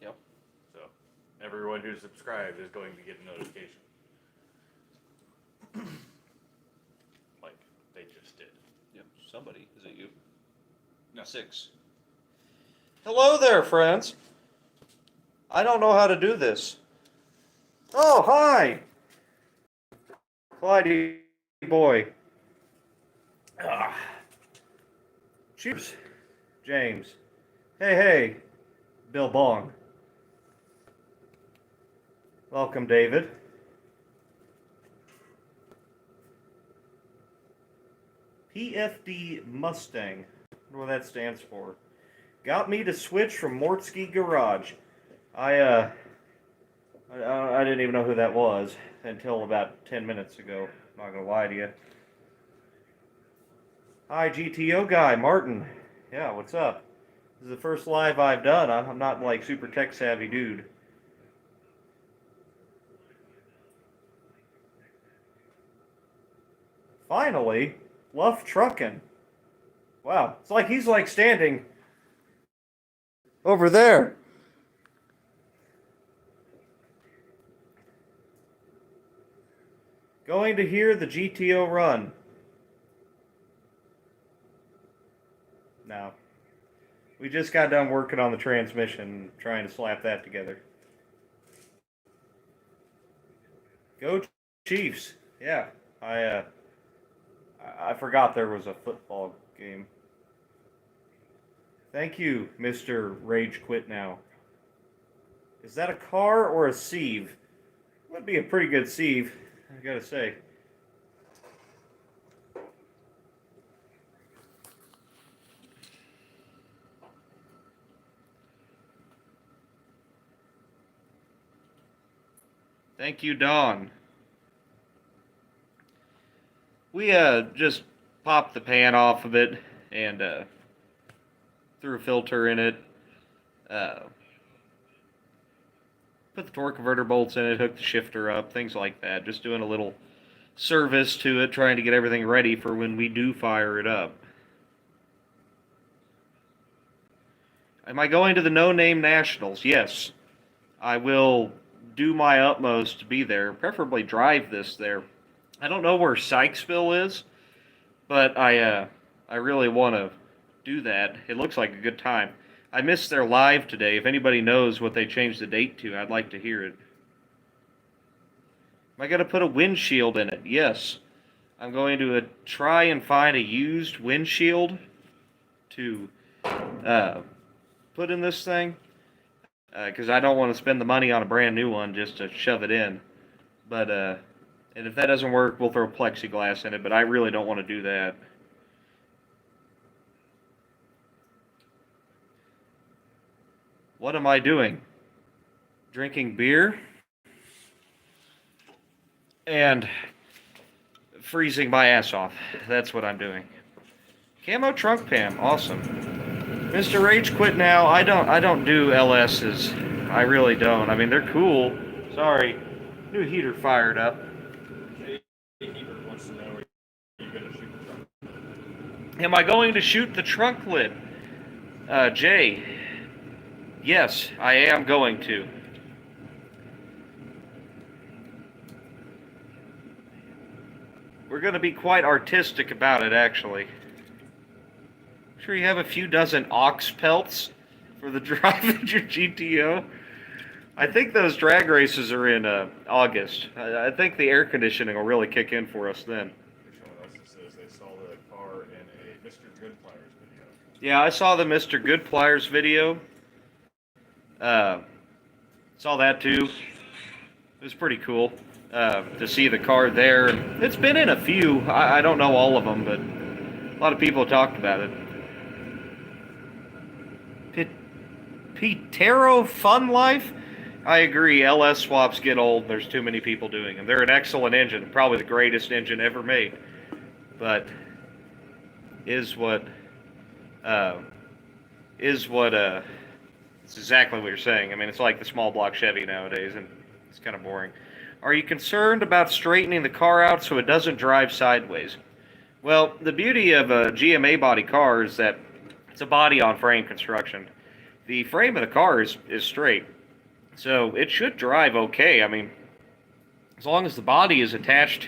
Yep. So everyone who's subscribed is going to get a notification. Like they just did. Yep. Somebody. Is it you? No. 6. Hello there, friends. I don't know how to do this. Oh, hi! Clyde boy. Cheers. James. Hey. Bill Bong. Welcome, David. PFD Mustang. I wonder what that stands for. Got me to switch from Mortsky Garage. I didn't even know who that was until about 10 minutes ago. Not gonna lie to you. Hi, GTO guy, Martin. Yeah, what's up? This is the first live I've done. I'm not like super tech savvy dude. Finally, Luff Truckin'. Wow, it's like he's like standing over there. Going to hear the GTO run. No. We just got done working on the transmission, trying to slap that together. Go Chiefs. Yeah, I forgot there was a football game. Thank you, Mr. Rage Quit Now. Is that a car or a sieve? Would be a pretty good sieve, I gotta say. Thank you, Dawn. We just popped the pan off of it and threw a filter in it. Put the torque converter bolts in it, hooked the shifter up, things like that. Just doing a little service to it, trying to get everything ready for when we do fire it up. Am I going to the No Name Nationals? Yes. I will do my utmost to be there, preferably drive this there. I don't know where Sykesville is, but I really want to do that. It looks like a good time. I missed their live today. If anybody knows what they changed the date to, I'd like to hear it. Am I going to put a windshield in it? Yes. I'm going to try and find a used windshield to put in this thing, because I don't want to spend the money on a brand new one just to shove it in. But and if that doesn't work, we'll throw plexiglass in it, but I really don't want to do that. What am I doing? Drinking beer and freezing my ass off. That's what I'm doing. Camo trunk pan, awesome. Mr. Rage Quit Now. I don't do LS's. I really don't. I mean, they're cool. Sorry. New heater fired up. Wants to know, are you going to shoot the trunk? Am I going to shoot the trunk lid? Jay. Yes, I am going to. We're going to be quite artistic about it, actually. Sure, you have a few dozen ox pelts for the drive of your GTO. I think those drag races are in August. I think the air conditioning will really kick in for us then. Someone else says they saw the car in a Mr. Good Pliers video. Yeah, I saw the Mr. Good Pliers video. Saw that too. It was pretty cool to see the car there. It's been in a few. I don't know all of them, but a lot of people talked about it. Pitero Fun Life? I agree. LS swaps get old. There's too many people doing them. They're an excellent engine, probably the greatest engine ever made. But it's exactly what you're saying. I mean, it's like the small block Chevy nowadays, and it's kind of boring. Are you concerned about straightening the car out so it doesn't drive sideways? Well, the beauty of a GMA body car is that it's a body-on-frame construction. the frame of the car is straight. So it should drive okay. I mean, as long as the body is attached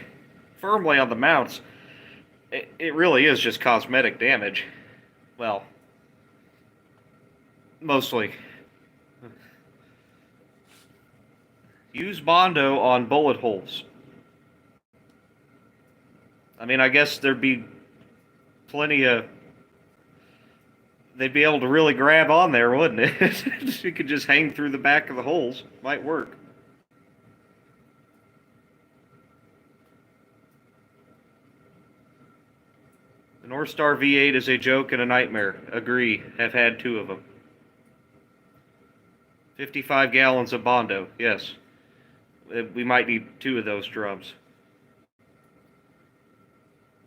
firmly on the mounts, it really is just cosmetic damage. Well, mostly. Use Bondo on bullet holes. I mean, I guess there'd be plenty of... They'd be able to really grab on there, wouldn't it? You could just hang through the back of the holes. Might work. The North Star V8 is a joke and a nightmare. Agree. Have had 2 of them. 55 gallons of Bondo. Yes. We might need 2 of those drums.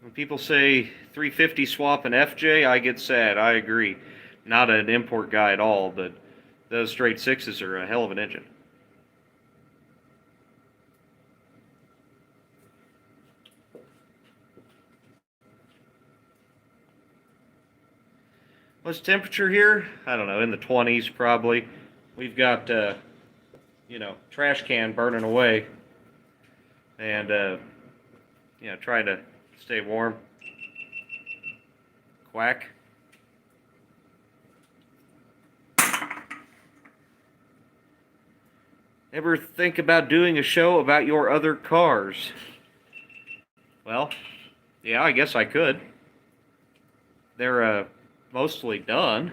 When people say 350 swap an FJ, I get sad. I agree. Not an import guy at all, but those straight 6s are a hell of an engine. What's the temperature here? I don't know, in the 20s probably. We've got, you know, trash can burning away. And, you know, trying to stay warm. Quack. Ever think about doing a show about your other cars? Well, yeah, I guess I could. They're mostly done.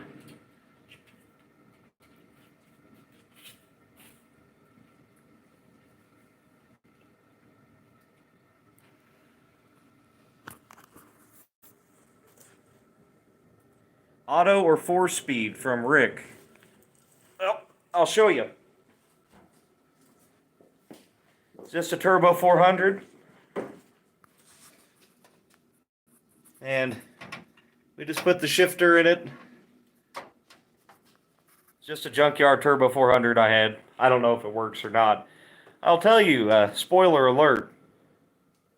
Auto or 4-speed from Rick? Well, I'll show you. Is this a turbo 400? And we just put the shifter in it. It's just a junkyard turbo 400 I had. I don't know if it works or not. I'll tell you, spoiler alert,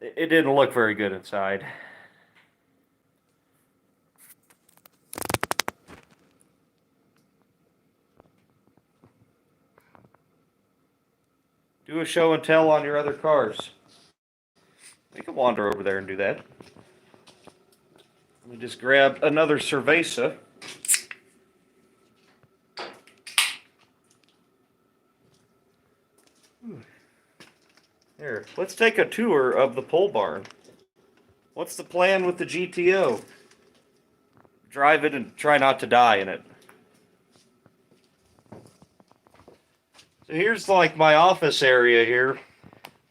it didn't look very good inside. Do a show and tell on your other cars. We can wander over there and do that. Let me just grab another cerveza. Here, let's take a tour of the pole barn. What's the plan with the GTO? Drive it and try not to die in it. So here's like my office area here.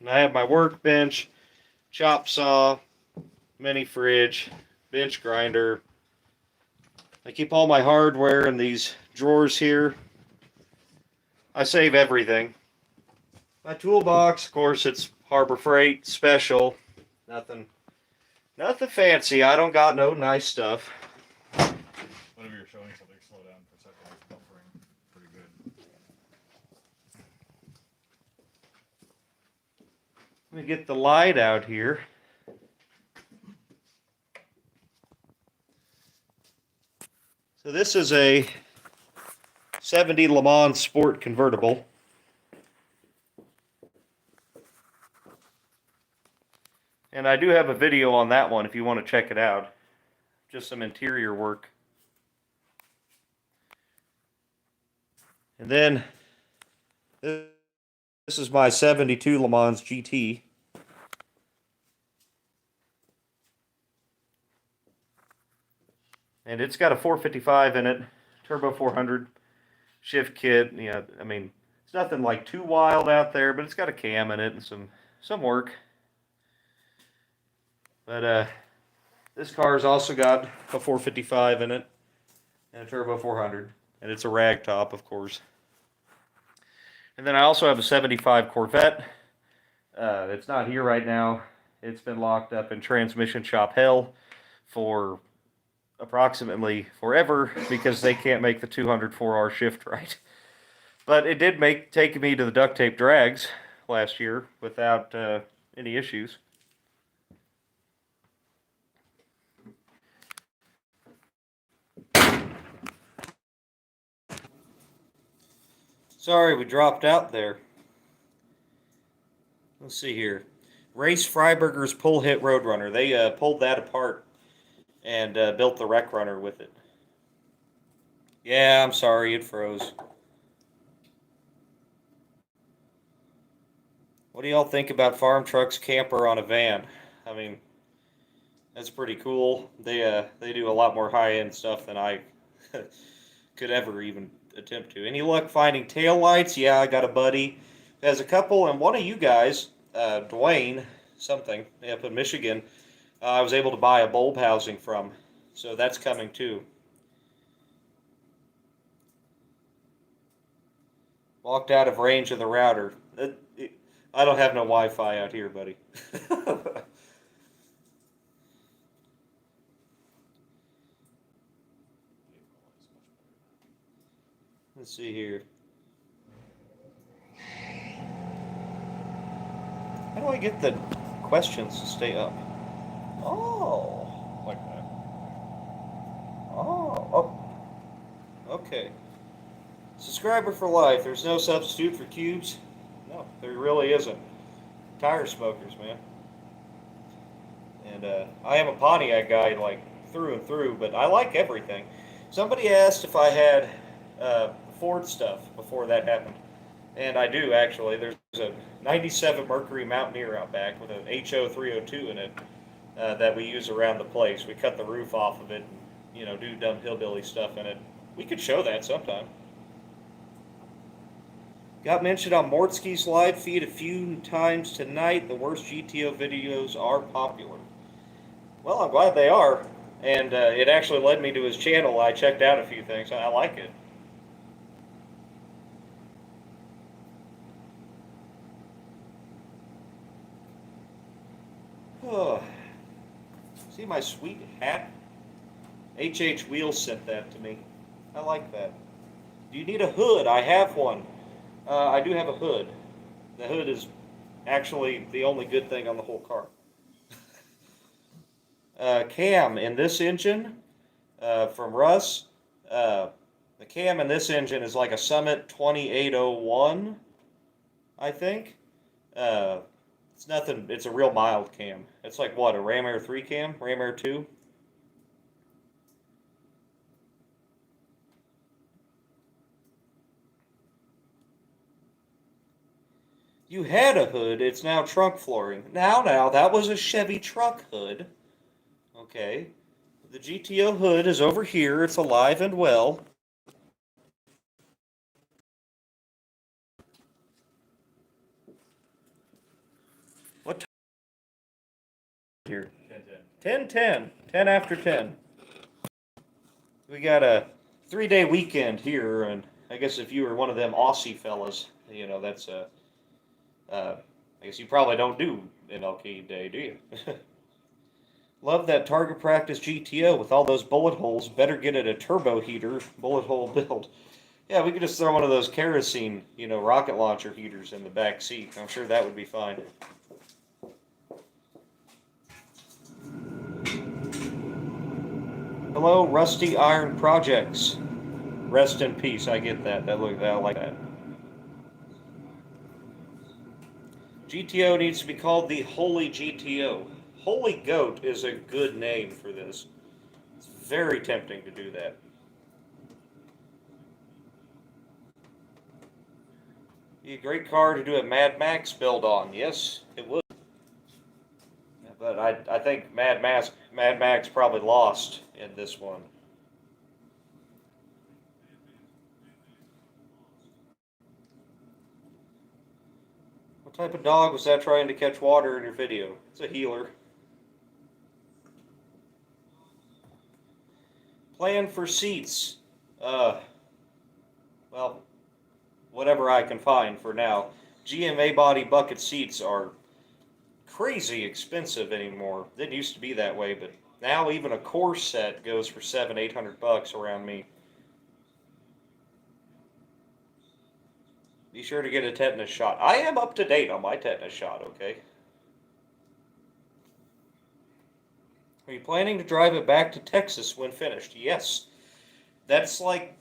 And I have my workbench, chop saw, mini fridge, bench grinder. I keep all my hardware in these drawers here. I save everything. My toolbox, of course, it's Harbor Freight special. Nothing fancy. I don't got no nice stuff. Whenever you're showing something, slow down for a second. It's buffering pretty good. Let me get the light out here. So this is a 70 Le Mans Sport convertible. And I do have a video on that one if you want to check it out. Just some interior work. And then this is my 72 Le Mans GT. And it's got a 455 in it, turbo 400, shift kit. Yeah, I mean, it's nothing like too wild out there, but it's got a cam in it and some work. But this car's also got a 455 in it and a turbo 400, and it's a rag top, of course. And then I also have a 75 Corvette. It's not here right now. It's been locked up in transmission shop hell for approximately forever because they can't make the 204R shift right. But it did take me to the duct tape drags last year without any issues. Sorry, we dropped out there. Let's see here. Race Freiberger's pull hit Roadrunner. They pulled that apart and built the Wreck Runner with it. Yeah, I'm sorry, it froze. What do y'all think about farm trucks camper on a van? I mean, that's pretty cool. They do a lot more high-end stuff than I could ever even attempt to. Any luck finding tail lights? Yeah, I got a buddy who has a couple, and one of you guys, Dwayne something up in Michigan, I was able to buy a bulb housing from, so that's coming too. Walked out of range of the router. I don't have no Wi-Fi out here, buddy. Let's see here. How do I get the questions to stay up? Oh, Like that. oh, okay. Subscriber for life. There's no substitute for cubes. No, there really isn't. Tire smokers, man. And I am a Pontiac guy, like through and through, but I like everything. Somebody asked if I had Ford stuff before that happened, and I do actually. There's a '97 Mercury Mountaineer out back with an HO 302 in it that we use around the place. We cut the roof off of it, and do dumb hillbilly stuff in it. We could show that sometime. Got mentioned on Mortsky's live feed a few times tonight. The worst GTO videos are popular. Well, I'm glad they are, and it actually led me to his channel. I checked out a few things. I like it. Oh, see my sweet hat? HH Wheels sent that to me. I like that. Do you need a hood? I have one. I do have a hood. The hood is actually the only good thing on the whole car. Cam in this engine from Russ. The cam in this engine is like a Summit 2801, I think. It's nothing. It's a real mild cam. It's like what, a Ram Air 3 cam? Ram Air 2? You had a hood. It's now trunk flooring. Now, that was a Chevy truck hood. Okay. The GTO hood is over here. It's alive and well. What time here? 10-10. 10:10. 10 after 10. We got a 3-day weekend here, and I guess if you were one of them Aussie fellas, that's I guess you probably don't do MLK Day, do you? Love that target practice GTO with all those bullet holes. Better get it a turbo heater bullet hole build. Yeah, we could just throw one of those kerosene, rocket launcher heaters in the back seat. I'm sure that would be fine. Hello, Rusty Iron Projects. Rest in peace. I get that. I like that. GTO needs to be called the Holy GTO. Holy Goat is a good name for this. It's very tempting to do that. Be a great car to do a Mad Max build on. Yes, it would. But I think Mad Max probably lost in this one. What type of dog was that trying to catch water in your video? It's a healer. Plan for seats. Well, whatever I can find for now. GMA body bucket seats are crazy expensive anymore. It used to be that way, but now even a core set goes for $700-800 around me. Be sure to get a tetanus shot. I am up to date on my tetanus shot, okay? Are you planning to drive it back to Texas when finished? Yes. That's like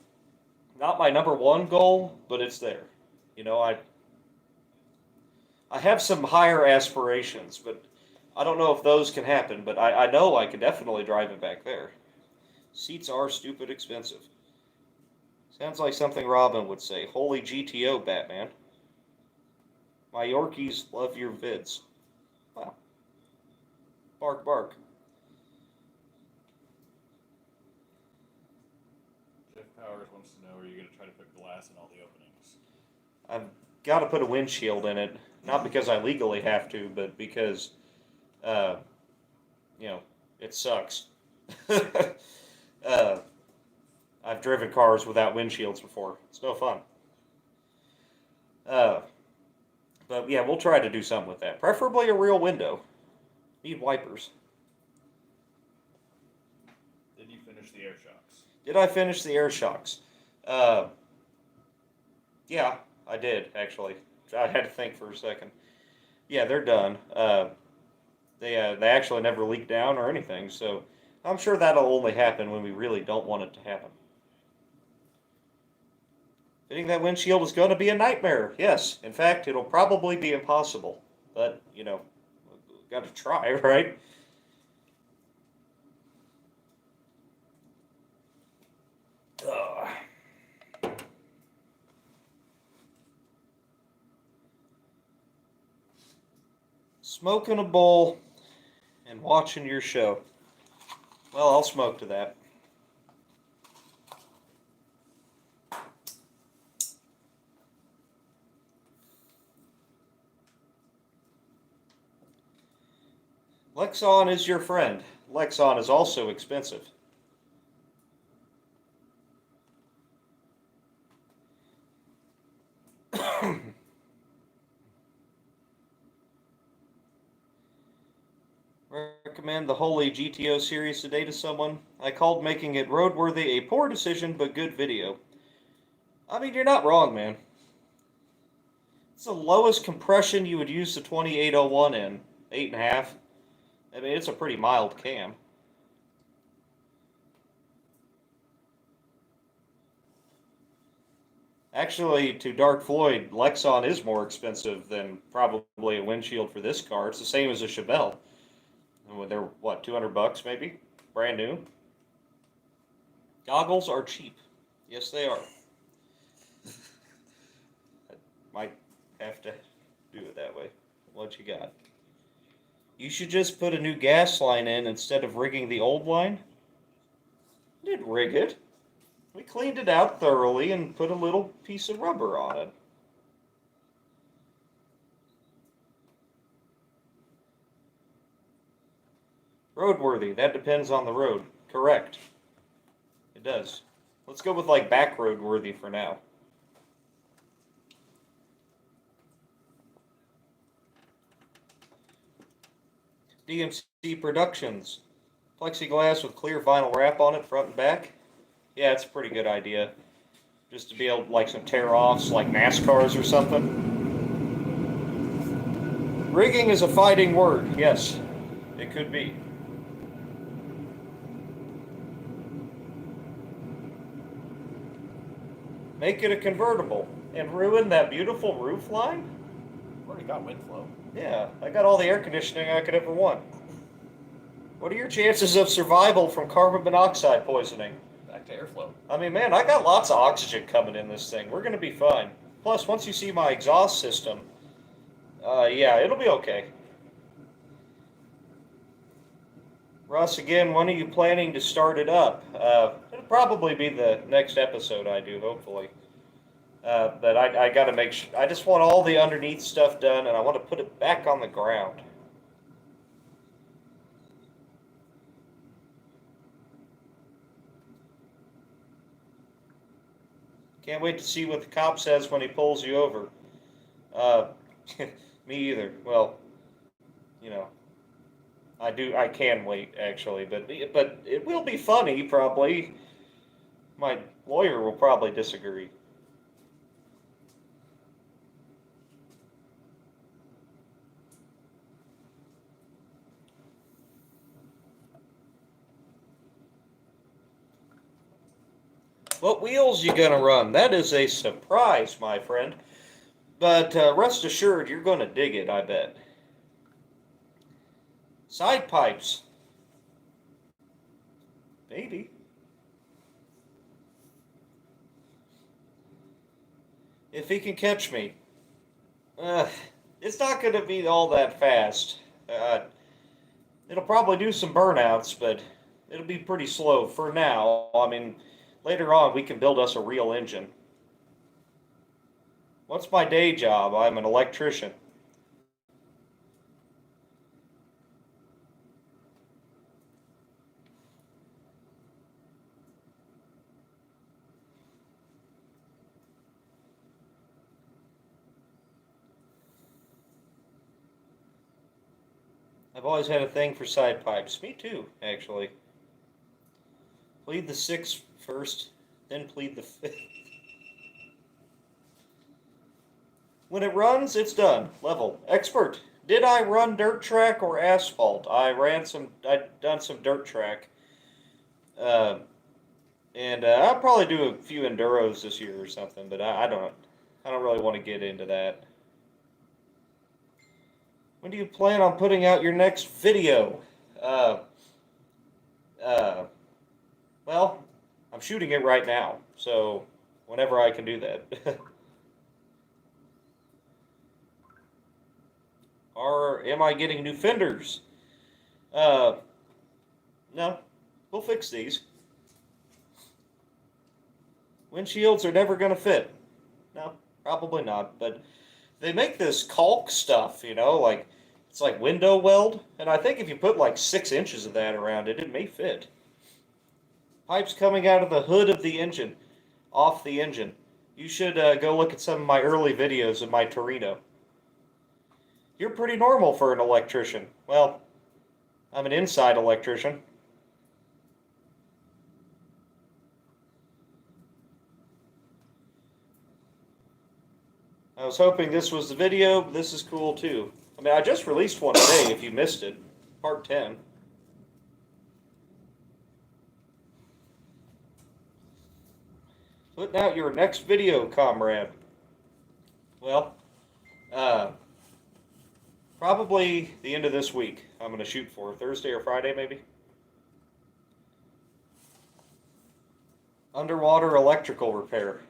not my number one goal, but it's there. You know, I have some higher aspirations, but I don't know if those can happen. But I know I could definitely drive it back there. Seats are stupid expensive. Sounds like something Robin would say. Holy GTO, Batman. My Yorkies love your vids. Wow. Bark, bark. Jeff Powers wants to know, are you going to try to put glass in all the openings? I've got to put a windshield in it. Not because I legally have to, but because, uh, you know, it sucks. uh, I've driven cars without windshields before. It's no fun. Uh, but yeah, we'll try to do something with that. Preferably a real window. Need wipers. Did you finish the air shocks? Did I finish the air shocks? Uh, yeah, I did, actually. I had to think for a second. Yeah, they're done. They actually never leaked down or anything, so I'm sure that'll only happen when we really don't want it to happen. Fitting that windshield is going to be a nightmare. Yes, in fact, it'll probably be impossible. But, you know, we've got to try, right? Ugh. Smoking a bowl and watching your show. Well, I'll smoke to that. Lexon is your friend. Lexon is also expensive. Recommend the Holy GTO series today to someone. I called making it roadworthy a poor decision, but good video. I mean, you're not wrong, man. It's the lowest compression you would use the 2801 in. 8.5. I mean, it's a pretty mild cam. Actually, to Dark Floyd, Lexon is more expensive than probably a windshield for this car. It's the same as a Chevelle. They're, what, 200 bucks maybe? Brand new. Goggles are cheap. Yes, they are. I might have to do it that way. What you got? You should just put a new gas line in instead of rigging the old line. Didn't rig it. We cleaned it out thoroughly and put a little piece of rubber on it. Roadworthy. That depends on the road. Correct. It does. Let's go with like back road worthy for now. DMC Productions. Plexiglass with clear vinyl wrap on it, front and back. Yeah, it's a pretty good idea. Just to be able to, like, some tear-offs, like NASCARs or something. Rigging is a fighting word. Yes, it could be. Make it a convertible and ruin that beautiful roof line? Already got wind flow. Yeah, I got all the air conditioning I could ever want. What are your chances of survival from carbon monoxide poisoning? Back to airflow. I mean, man, I got lots of oxygen coming in this thing. We're going to be fine. Plus, once you see my exhaust system, yeah, it'll be okay. Russ, again, when are you planning to start it up? It'll probably be the next episode I do, hopefully. But I got to make sure. I just want all the underneath stuff done, and I want to put it back on the ground. Can't wait to see what the cop says when he pulls you over. Me either. Well, you know, I can wait actually, but it will be funny probably. My lawyer will probably disagree. What wheels you gonna run? That is a surprise, my friend. But rest assured, you're going to dig it, I bet. Side pipes. Maybe. If he can catch me. Uh, it's not going to be all that fast. It'll probably do some burnouts, but it'll be pretty slow for now. I mean, later on we can build us a real engine. What's my day job? I'm an electrician. I've always had a thing for side pipes. Me too, actually. Plead the sixth first, then plead the fifth. When it runs, it's done. Level. Expert. Did I run dirt track or asphalt? I'd done some dirt track. Uh, and I'll probably do a few enduros this year or something, but I don't really want to get into that. When do you plan on putting out your next video? Uh, uh, well, I'm shooting it right now, so whenever I can do that. Or am I getting new fenders? Uh, no, we'll fix these. Windshields are never going to fit. No, probably not, but they make this caulk stuff, like it's like window weld, and I think if you put like 6 inches of that around it, it may fit. Pipes coming out of the hood of the engine, off the engine. You should go look at some of my early videos of my Torino. You're pretty normal for an electrician. Well, I'm an inside electrician. I was hoping this was the video, but this is cool too. I mean, I just released one today if you missed it. Part 10. Putting out your next video, comrade. Well, probably the end of this week. I'm going to shoot for Thursday or Friday, maybe. Underwater electrical repair.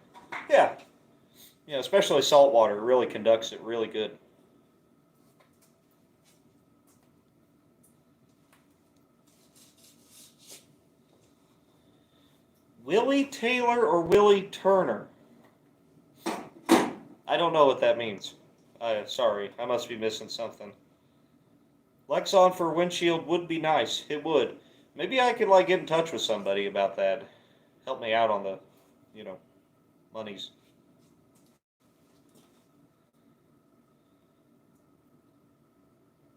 Yeah. Yeah, especially salt water. It really conducts it really good. Willie Taylor or Willie Turner? I don't know what that means. Sorry, I must be missing something. Lexon for windshield would be nice. It would. Maybe I could get in touch with somebody about that. Help me out on the, monies.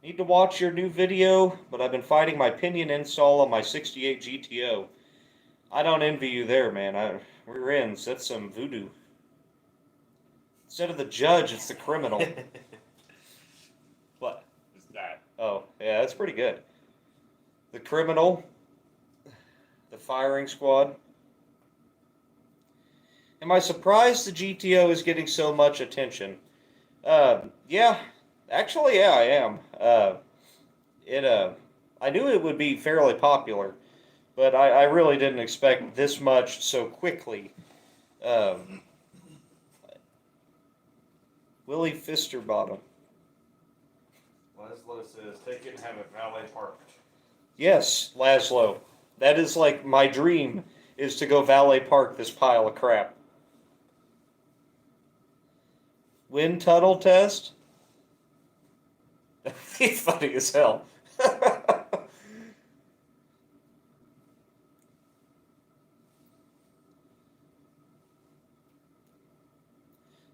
Need to watch your new video, but I've been fighting my pinion install on my 68 GTO. I don't envy you there, man. Rear ends, that's some voodoo. Instead of the judge, it's the criminal. What? Is that? Oh, yeah, that's pretty good. The criminal, the firing squad. Am I surprised the GTO is getting so much attention? Yeah. Actually, yeah, I am. I knew it would be fairly popular, but I really didn't expect this much so quickly. Willie Fisterbottom. Laszlo says, take it and have it valet parked. Yes, Laszlo. That is like my dream, is to go valet park this pile of crap. Wind tunnel test? He's funny as hell.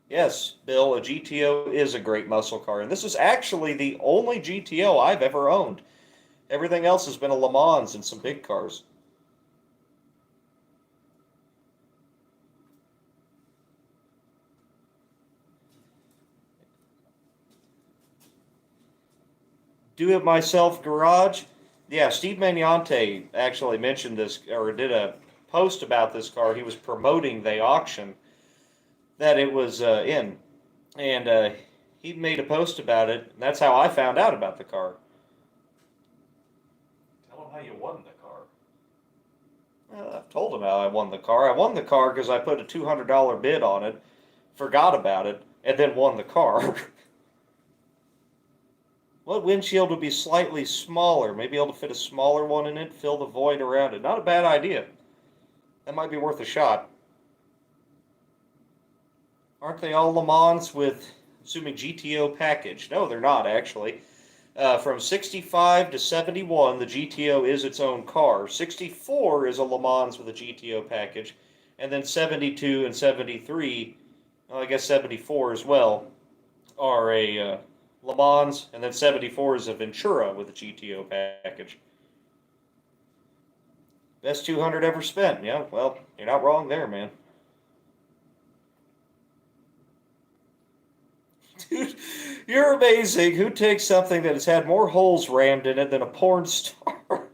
Yes, Bill, a GTO is a great muscle car. And this is actually the only GTO I've ever owned. Everything else has been a Le Mans and some big cars. Do-it-myself garage. Yeah, Steve Magnante actually mentioned this, or did a post about this car. He was promoting the auction that it was in. And he made a post about it, and that's how I found out about the car. Tell him how you won the car. Well, I've told him how I won the car. I won the car because I put a $200 bid on it, forgot about it, and then won the car. What windshield would be slightly smaller? Maybe able to fit a smaller one in it, fill the void around it. Not a bad idea. That might be worth a shot. Aren't they all Le Mans with, assuming GTO package? No, they're not, actually. From 65 to 71, the GTO is its own car. 64 is a Le Mans with a GTO package. And then 72 and 73, well, I guess 74 as well, are a Le Mans. And then 74 is a Ventura with a GTO package. Best 200 ever spent. Yeah, well, you're not wrong there, man. Dude, you're amazing. Who takes something that has had more holes rammed in it than a porn star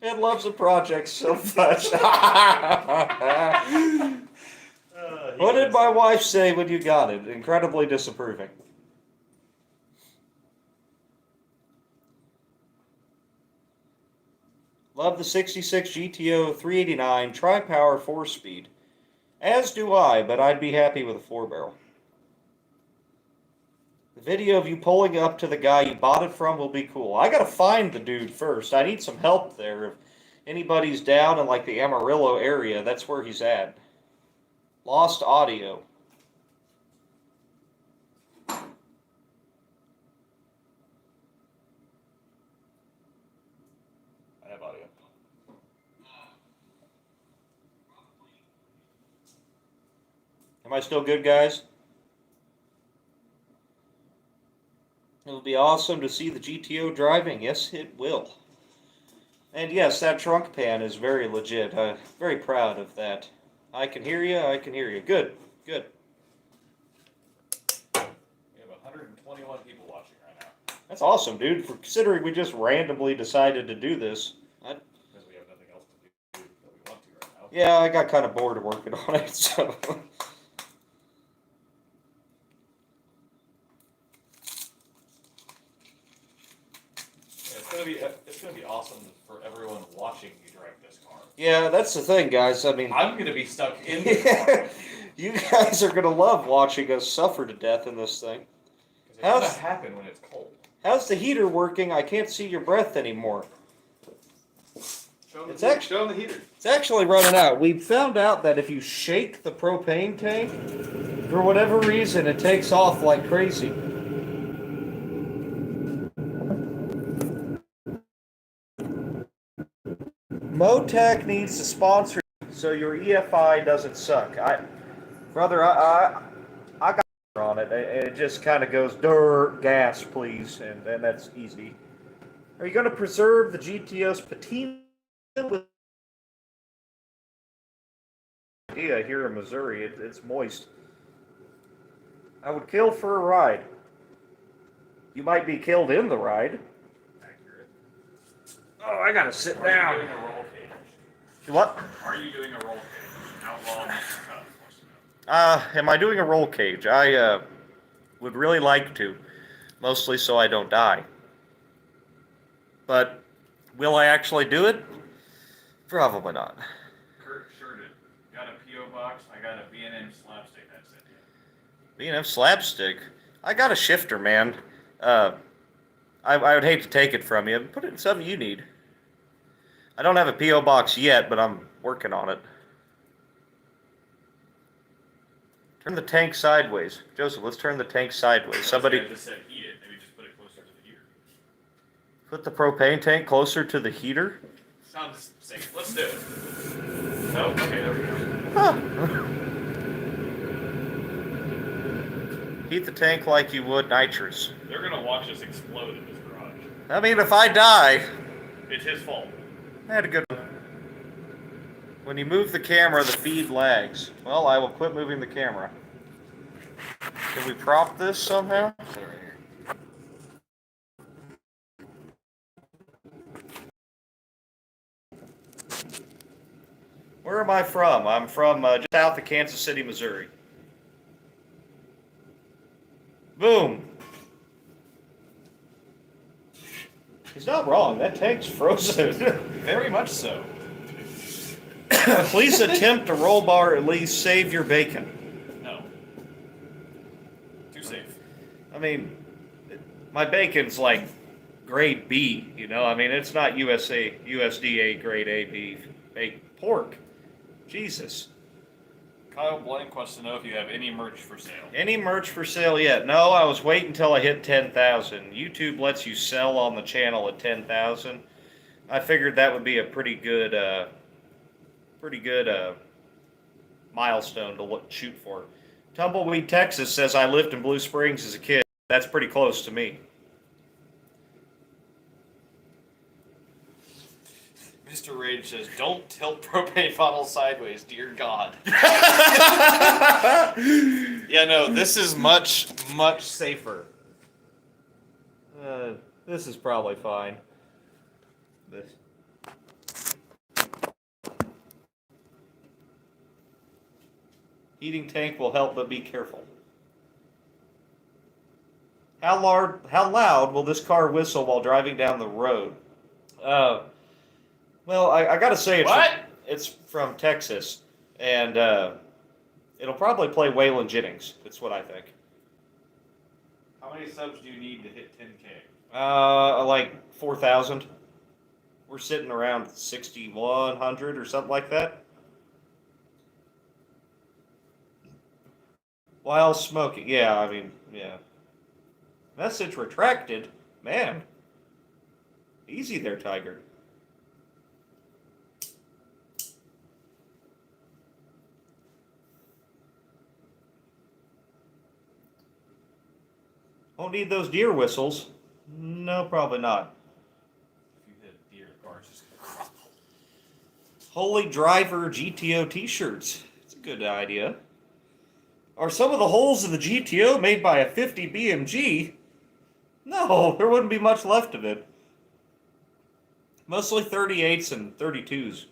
and loves a project so much? What did my wife say when you got it? Incredibly disapproving. Love the 66 GTO 389 tri-power 4-speed. As do I, but I'd be happy with a 4-barrel. The video of you pulling up to the guy you bought it from will be cool. I gotta find the dude first. I need some help there. If anybody's down in like the Amarillo area, that's where he's at. Lost audio. I have audio. Am I still good, guys? It'll be awesome to see the GTO driving. Yes, it will. And yes, that trunk pan is very legit. Very proud of that. I can hear you. I can hear you. Good. Good. We have 121 people watching right now. That's awesome, dude. For considering we just randomly decided to do this. Because we have nothing else to do that we want to right now. Yeah, I got kind of bored of working on it, so. It's gonna be awesome for everyone watching you drive this car. Yeah, that's the thing, guys. I mean, I'm gonna be stuck in the car. You guys are gonna love watching us suffer to death in this thing. It's gonna happen when it's cold. How's the heater working? I can't see your breath anymore. Show them the heater. It's actually running out. We found out that if you shake the propane tank, for whatever reason, it takes off like crazy. Motec needs to sponsor so your EFI doesn't suck. Brother, I got on it. It just kind of goes dirt gas, please, and that's easy. Are you going to preserve the GTO's patina with here in Missouri? It's moist. I would kill for a ride. You might be killed in the ride. Accurate. Oh, I gotta sit Are down. you doing a roll cage? What? Are you doing a roll cage? Outlaw Am I doing a roll cage? I would really like to, mostly so I don't die. But will I actually do it? Probably not. Kurt Sheridan. Got a P.O. box. I got a B&M slapstick I sent you. B&M slapstick. I got a shifter, man. I would hate to take it from you. Put it in something you need. I don't have a P.O. box yet, but I'm working on it. Turn the tank sideways. Joseph, let's turn the tank sideways. Somebody I just said heat it. Maybe just put it closer to the heater. put the propane tank closer to the heater. Sounds safe. Let's do it. No? Okay, there we go. Huh. Heat the tank like you would nitrous. They're going to watch us explode in this garage. I mean, if I die, It's his fault. I had a good one. When you move the camera, the feed lags. Well, I will quit moving the camera. Can we prop this somehow? Where am I from? I'm from just south of Kansas City, Missouri. Boom. He's not wrong. That tank's frozen. Very much so. Please attempt to roll bar, at least save your bacon. No. Too safe. I mean, my bacon's like grade B, you know? I mean, it's not USDA grade A beef. Pork. Jesus. Kyle Blank wants to know if you have any merch for sale. Any merch for sale yet? No, I was waiting until I hit 10,000. YouTube lets you sell on the channel at 10,000. I figured that would be a pretty good milestone to shoot for. Tumbleweed, Texas says I lived in Blue Springs as a kid. That's pretty close to me. Mr. Rage says, don't tilt propane bottle sideways, dear God. Yeah, no, this is much, much safer. This is probably fine. This. Heating tank will help, but be careful. How loud will this car whistle while driving down the road? Well, I gotta say it's from Texas, and it'll probably play Waylon Jennings. That's what I think. How many subs do you need to hit 10K? Like 4,000. We're sitting around 6,100 or something like that. While smoking, yeah, I mean, yeah. Message retracted, man. Easy there, Tiger. Won't need those deer whistles. No, probably not. If you hit deer, the car's just gonna crumble. Holy Driver GTO t-shirts. It's a good idea. Are some of the holes in the GTO made by a 50 BMG? No, there wouldn't be much left of it. Mostly 38s and 32s.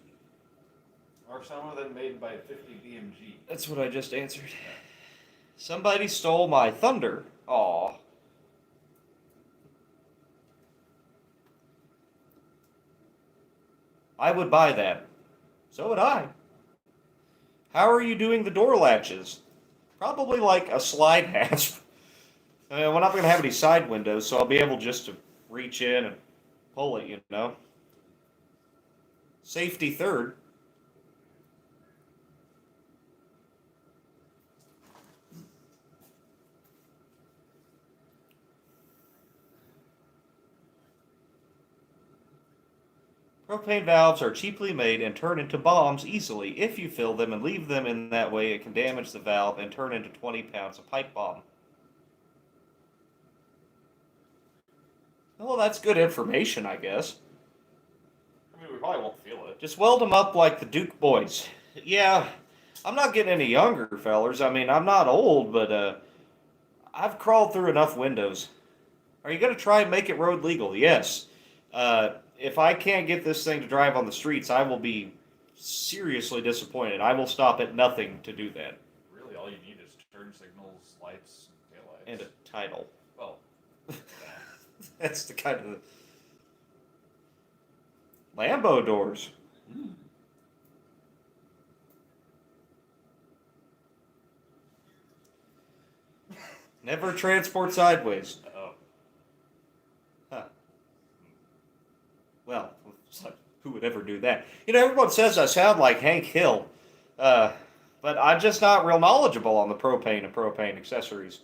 Are some of them made by 50 BMG? That's what I just answered. Somebody stole my thunder. Aw. I would buy that. So would I. How are you doing the door latches? Probably like a slide hasp. We're not going to have any side windows, so I'll be able just to reach in and pull it, you know. Safety third. Propane valves are cheaply made and turn into bombs easily. If you fill them and leave them in that way, it can damage the valve and turn into 20 pounds of pipe bomb. Well, that's good information, I guess. I mean, we probably won't feel it. Just weld them up like the Duke boys. Yeah, I'm not getting any younger, fellers. I mean, I'm not old, but I've crawled through enough windows. Are you going to try and make it road legal? Yes. If I can't get this thing to drive on the streets, I will be seriously disappointed. I will stop at nothing to do that. Really, all you need is turn signals, lights, and taillights. And a title. Well, That's the kind of... Lambo doors. Never transport sideways. oh. Huh. Well, who would ever do that? You know, everyone says I sound like Hank Hill, but I'm just not real knowledgeable on the propane and propane accessories.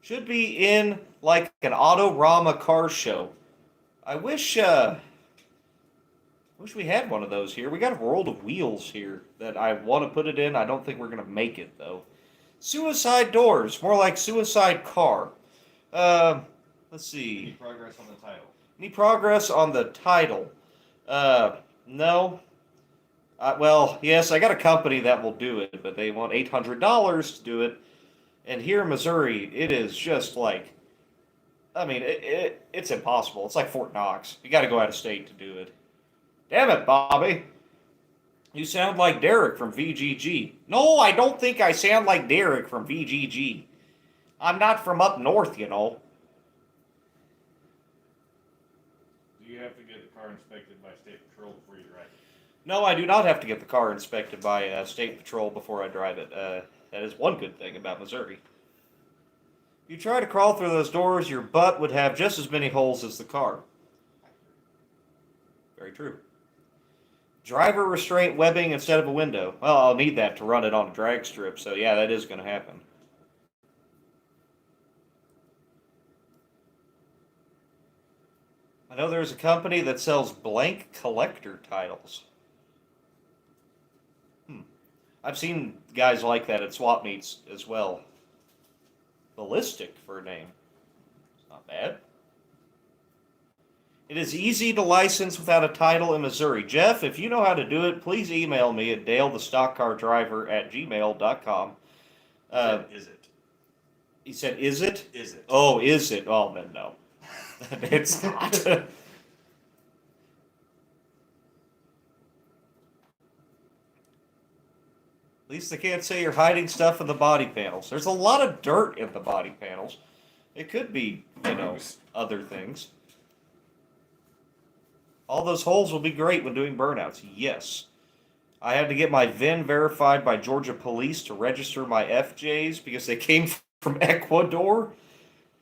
Should be in like an Autorama car show. I wish we had one of those here. We got a World of Wheels here that I want to put it in. I don't think we're going to make it, though. Suicide doors. More like suicide car. Let's see. Any progress on the title? Any progress on the title? No. Well, yes, I got a company that will do it, but they want $800 to do it. And here in Missouri, it is just like, I mean, it's impossible. It's like Fort Knox. You got to go out of state to do it. Damn it, Bobby. You sound like Derek from VGG. No, I don't think I sound like Derek from VGG. I'm not from up north, you know. Do you have to get the car inspected by State Patrol before you drive it? No, I do not have to get the car inspected by State Patrol before I drive it. That is one good thing about Missouri. If you try to crawl through those doors, your butt would have just as many holes as the car. Very true. Driver restraint webbing instead of a window. Well, I'll need that to run it on a drag strip, so yeah, that is going to happen. I know there's a company that sells blank collector titles. I've seen guys like that at swap meets as well. Ballistic for a name. It's not bad. It is easy to license without a title in Missouri. Jeff, if you know how to do it, please email me at dalethestockcardriver@gmail.com. Is it? He said, is it? Is it? Oh, is it? Oh, then no. It's not. At least they can't say you're hiding stuff in the body panels. There's a lot of dirt in the body panels. It could be, other things. All those holes will be great when doing burnouts. Yes. I had to get my VIN verified by Georgia police to register my FJs because they came from Ecuador.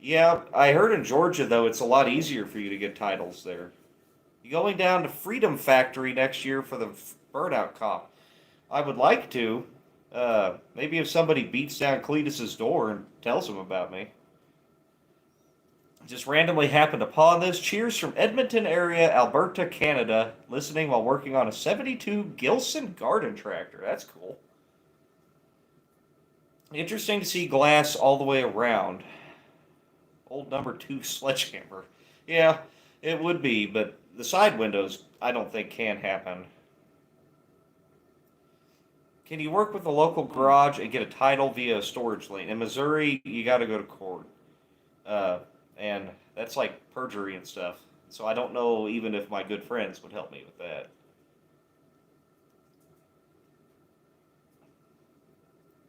Yeah, I heard in Georgia, though, it's a lot easier for you to get titles there. You going down to Freedom Factory next year for the burnout comp? I would like to. Maybe if somebody beats down Cletus's door and tells him about me. Just randomly happened upon this. Cheers from Edmonton area, Alberta, Canada. Listening while working on a 72 Gilson garden tractor. That's cool. Interesting to see glass all the way around. Old number 2 sledgehammer. Yeah, it would be, but the side windows I don't think can happen. Can you work with a local garage and get a title via a storage lane? In Missouri, you got to go to court. And that's like perjury and stuff. So I don't know even if my good friends would help me with that.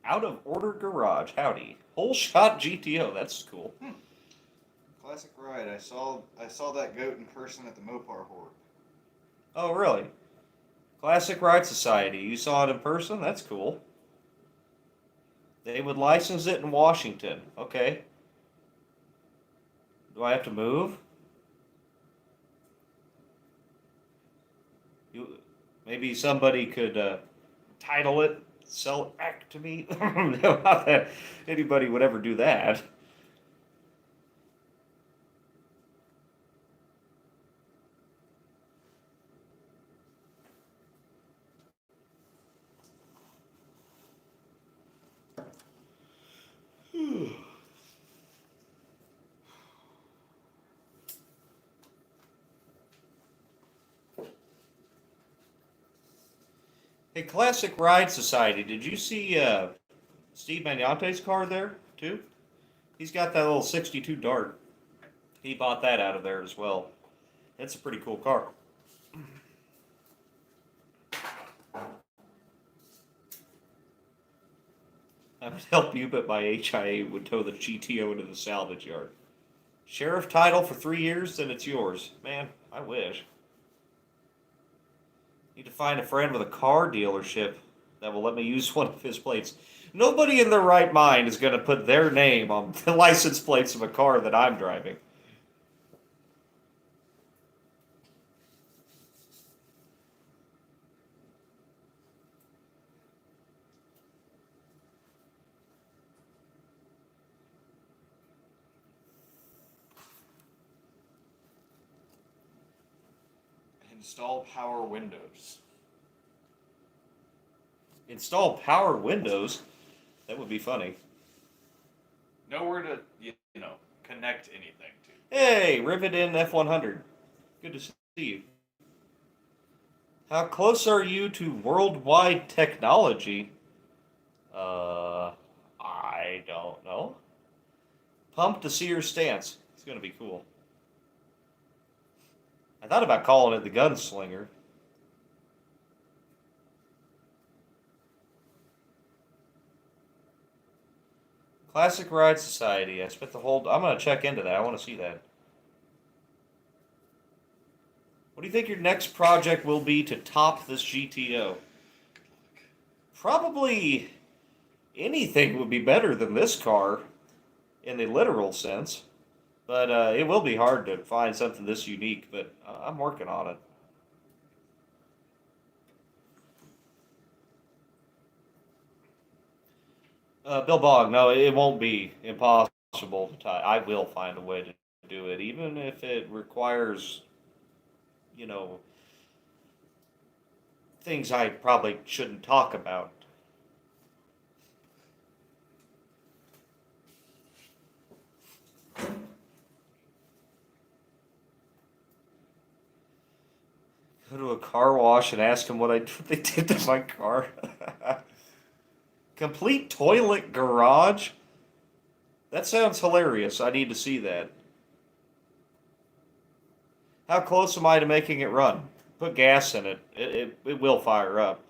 Out of order garage. Howdy. Whole shot GTO. That's cool. Classic ride. I saw that goat in person at the Mopar Horde. Oh, really? Classic Ride Society. You saw it in person? That's cool. They would license it in Washington. Okay. Do I have to move? Maybe somebody could title it, sell it back to me. I don't know how anybody would ever do that. Hey, Classic Ride Society, did you see Steve Magnante's car there, too? He's got that little 62 Dart. He bought that out of there as well. It's a pretty cool car. I would help you, but my HIA would tow the GTO into the salvage yard. Sheriff title for 3 years, then it's yours. Man, I wish. Need to find a friend with a car dealership that will let me use one of his plates. Nobody in their right mind is going to put their name on the license plates of a car that I'm driving. Install power windows. Install power windows? That would be funny. Nowhere to, connect anything to. Hey, Rivet in F100. Good to see you. How close are you to worldwide technology? I don't know. Pumped to see your stance. It's going to be cool. I thought about calling it the Gunslinger. Classic Ride Society. I spent the whole... I'm going to check into that. I want to see that. What do you think your next project will be to top this GTO? Probably anything would be better than this car in the literal sense. But it will be hard to find something this unique, but I'm working on it. Bill Bogg, no, it won't be impossible to tie. I will find a way to do it, even if it requires, you know, things I probably shouldn't talk about. Go to a car wash and ask them what they did to my car. Complete toilet garage? That sounds hilarious. I need to see that. How close am I to making it run? Put gas in it. It will fire up.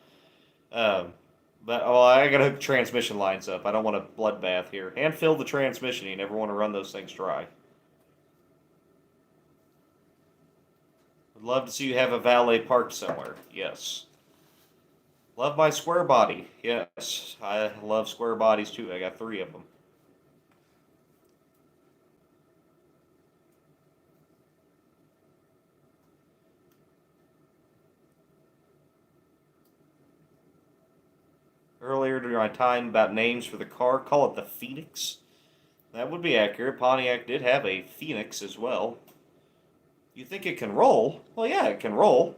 But I gotta hook transmission lines up. I don't want a bloodbath here. And fill the transmission. You never want to run those things dry. Would love to see you have a valet parked somewhere. Yes. Love my square body. Yes. I love square bodies too. I got 3 of them. Earlier during my time about names for the car, call it the Phoenix. That would be accurate. Pontiac did have a Phoenix as well. You think it can roll? Well, yeah, it can roll.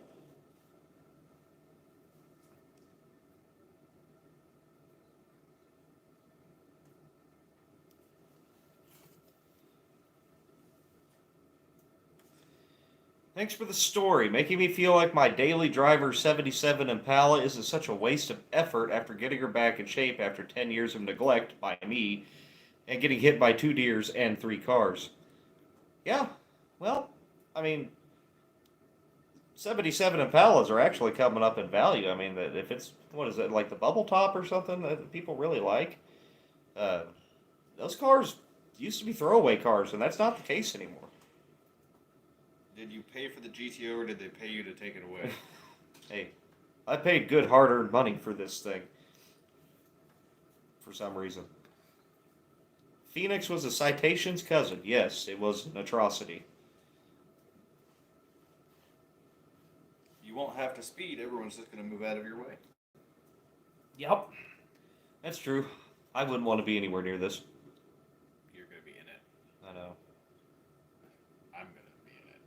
Thanks for the story, making me feel like my daily driver 77 Impala isn't such a waste of effort after getting her back in shape after 10 years of neglect by me and getting hit by 2 deers and 3 cars. Yeah, well, I mean, 77 Impalas are actually coming up in value. I mean, if it's, what is it, like the bubble top or something that people really like? Those cars used to be throwaway cars, and that's not the case anymore. Did you pay for the GTO or did they pay you to take it away? Hey, I paid good hard-earned money for this thing. For some reason. Phoenix was a Citation's cousin. Yes, it was an atrocity. You won't have to speed. Everyone's just going to move out of your way. Yep. That's true. I wouldn't want to be anywhere near this. You're going to be in it. I know. I'm going to be in it.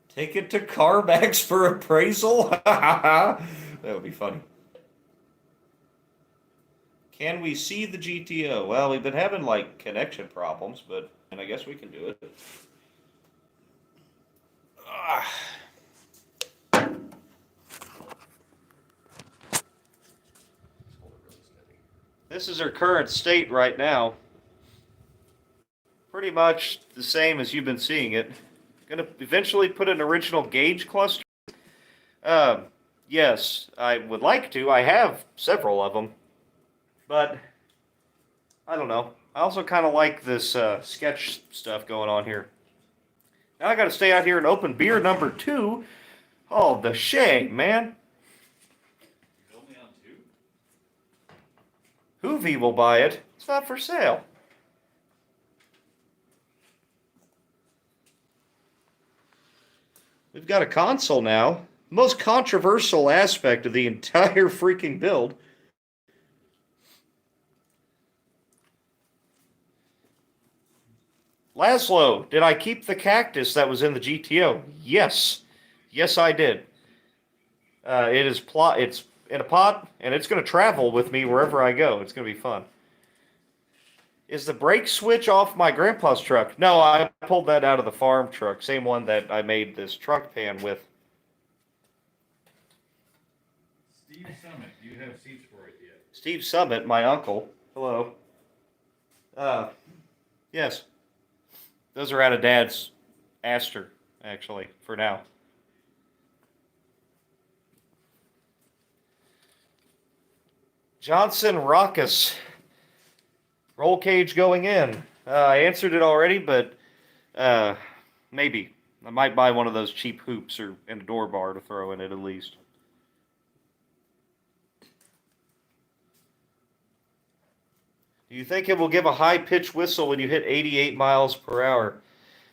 Take it to CarMax for appraisal? That would be funny. Can we see the GTO? Well, we've been having, like, connection problems, and I guess we can do it. This is her current state right now. Pretty much the same as you've been seeing it. Gonna eventually put an original gauge cluster. Yes, I would like to. I have several of them. But, I don't know. I also kind of like this sketch stuff going on here. Now I gotta stay out here and open beer number 2. Oh, the shame, man. He's only on 2? Hoovy will buy it. It's not for sale. We've got a console now. The most controversial aspect of the entire freaking build. Laszlo, did I keep the cactus that was in the GTO? Yes. Yes, I did. It's in a pot, and it's going to travel with me wherever I go. It's going to be fun. Is the brake switch off my grandpa's truck? No, I pulled that out of the farm truck. Same one that I made this truck pan with. Steve Summit, do you have seats for it yet? Steve Summit, my uncle. Hello. Yes. Those are out of Dad's Aster, actually, for now. Johnson Rockus. Roll cage going in. I answered it already, but maybe. I might buy one of those cheap hoops or and a door bar to throw in it at least. Do you think it will give a high-pitched whistle when you hit 88 miles per hour?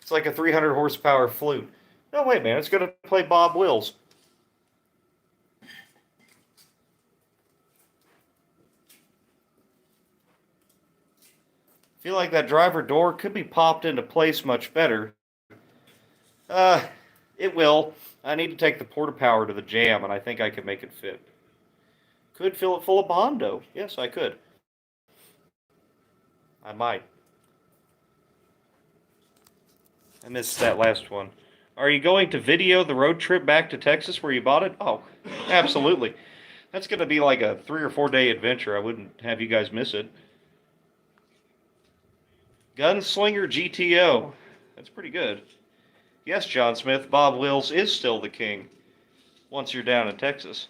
It's like a 300 horsepower flute. No, wait, man. It's going to play Bob Wills. I feel like that driver door could be popped into place much better. It will. I need to take the porta power to the jam, and I think I can make it fit. Could fill it full of Bondo. Yes, I could. I might. I missed that last one. Are you going to video the road trip back to Texas where you bought it? Oh, absolutely. That's going to be like a 3 or 4 day adventure. I wouldn't have you guys miss it. Gunslinger GTO. That's pretty good. Yes, John Smith, Bob Wills is still the king once you're down in Texas.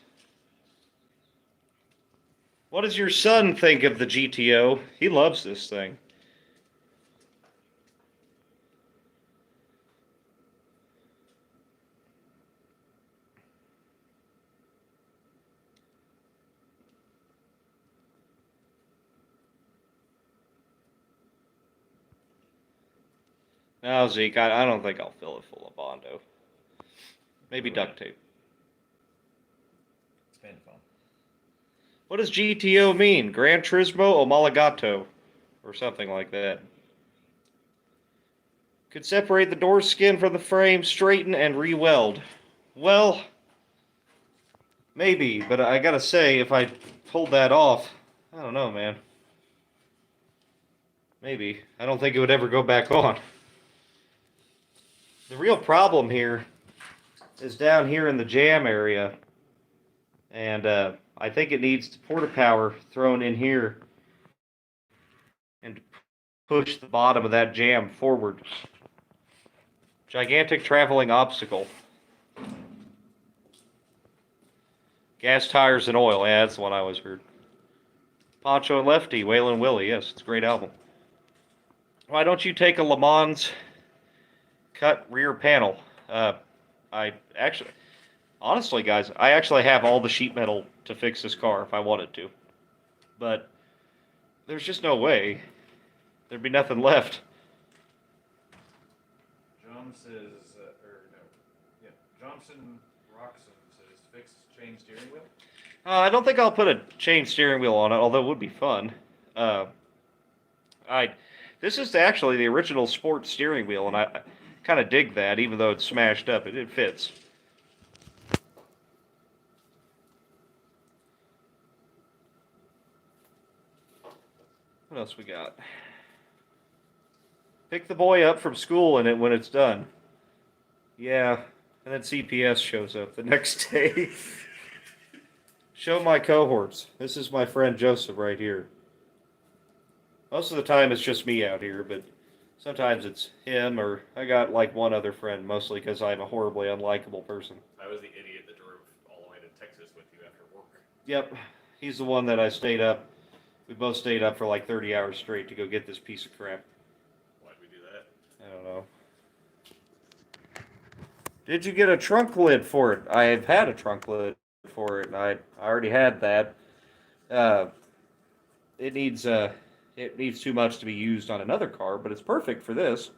What does your son think of the GTO? He loves this thing. No, Zeke, I don't think I'll fill it full of Bondo. Maybe duct tape. It's been fun. What does GTO mean? Gran Turismo Omologato, or something like that. Could separate the door skin from the frame, straighten, and re-weld. Well, maybe, but I gotta say, if I pulled that off, I don't know, man. Maybe. I don't think it would ever go back on. The real problem here is down here in the jam area, and I think it needs porta power thrown in here and push the bottom of that jam forward. Gigantic traveling obstacle. Gas, tires, and oil. Yeah, that's the one I always heard. Poncho and Lefty, Waylon Willie. Yes, it's a great album. Why don't you take a Le Mans cut rear panel? I actually, honestly, guys, I actually have all the sheet metal to fix this car if I wanted to. But there's just no way. There'd be nothing left. John says, Johnson Roxon says, fix chain steering wheel. I don't think I'll put a chain steering wheel on it, although it would be fun. This is actually the original sports steering wheel, and I kind of dig that, even though it's smashed up. It fits. What else we got? Pick the boy up from school and when it's done. Yeah, and then CPS shows up the next day. Show my cohorts. This is my friend Joseph right here. Most of the time it's just me out here, but sometimes it's him, or I got like one other friend, mostly because I'm a horribly unlikable person. I was the idiot that drove all the way to Texas with you after work. Yep, he's the one that I stayed up. We both stayed up for like 30 hours straight to go get this piece of crap. Why'd we do that? I don't know. Did you get a trunk lid for it? I have had a trunk lid for it, and I already had that. It needs too much to be used on another car, but it's perfect for this.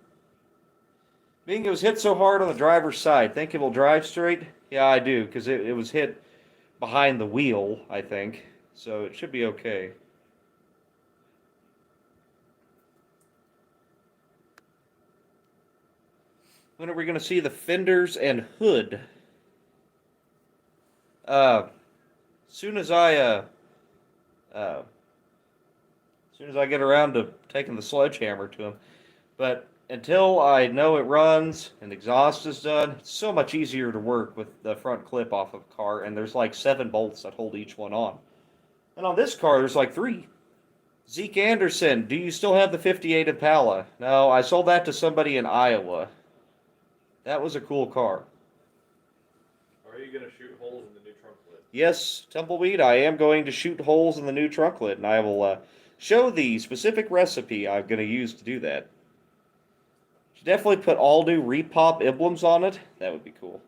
Being it was hit so hard on the driver's side, think it will drive straight? Yeah, I do, because it was hit behind the wheel, I think, so it should be okay. When are we going to see the fenders and hood? Soon as I get around to taking the sledgehammer to him. But until I know it runs and the exhaust is done, it's so much easier to work with the front clip off of a car, and there's like 7 bolts that hold each one on. And on this car, there's like 3. Zeke Anderson, do you still have the 58 Impala? No, I sold that to somebody in Iowa. That was a cool car. Are you going to shoot holes in the new trunk lid? Yes, Tumbleweed, I am going to shoot holes in the new trunk lid, and I will show the specific recipe I'm going to use to do that. Should definitely put all new repop emblems on it. That would be cool.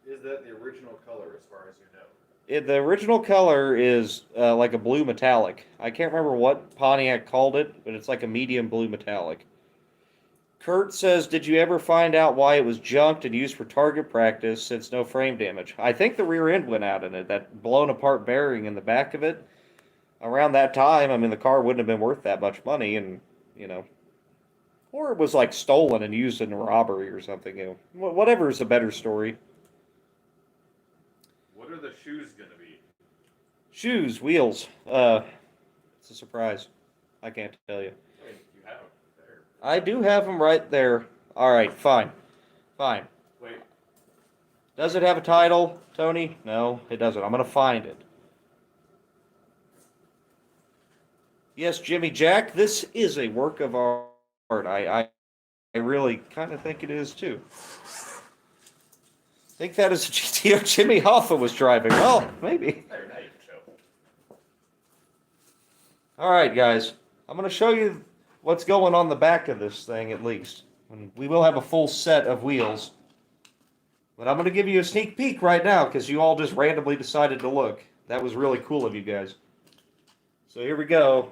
Is that the original color, as far as you know? The original color is like a blue metallic. I can't remember what Pontiac called it, but it's like a medium blue metallic. Kurt says, did you ever find out why it was junked and used for target practice since no frame damage? I think the rear end went out in it, that blown apart bearing in the back of it. Around that time, I mean, the car wouldn't have been worth that much money, and, you know, or it was like stolen and used in a robbery or something. You know, whatever is a better story. What are the shoes going to be? Shoes, wheels. It's a surprise. I can't tell you. I mean, you have them there. I do have them right there. All right, fine. Fine. Wait. Does it have a title, Tony? No, it doesn't. I'm going to find it. Yes, Jimmy Jack, this is a work of art. I really kind of think it is, too. I think that is a GTO Jimmy Hoffa was driving. Well, maybe. There, now you can show. All right, guys. I'm going to show you what's going on the back of this thing, at least. And we will have a full set of wheels. But I'm going to give you a sneak peek right now, because you all just randomly decided to look. That was really cool of you guys. So here we go.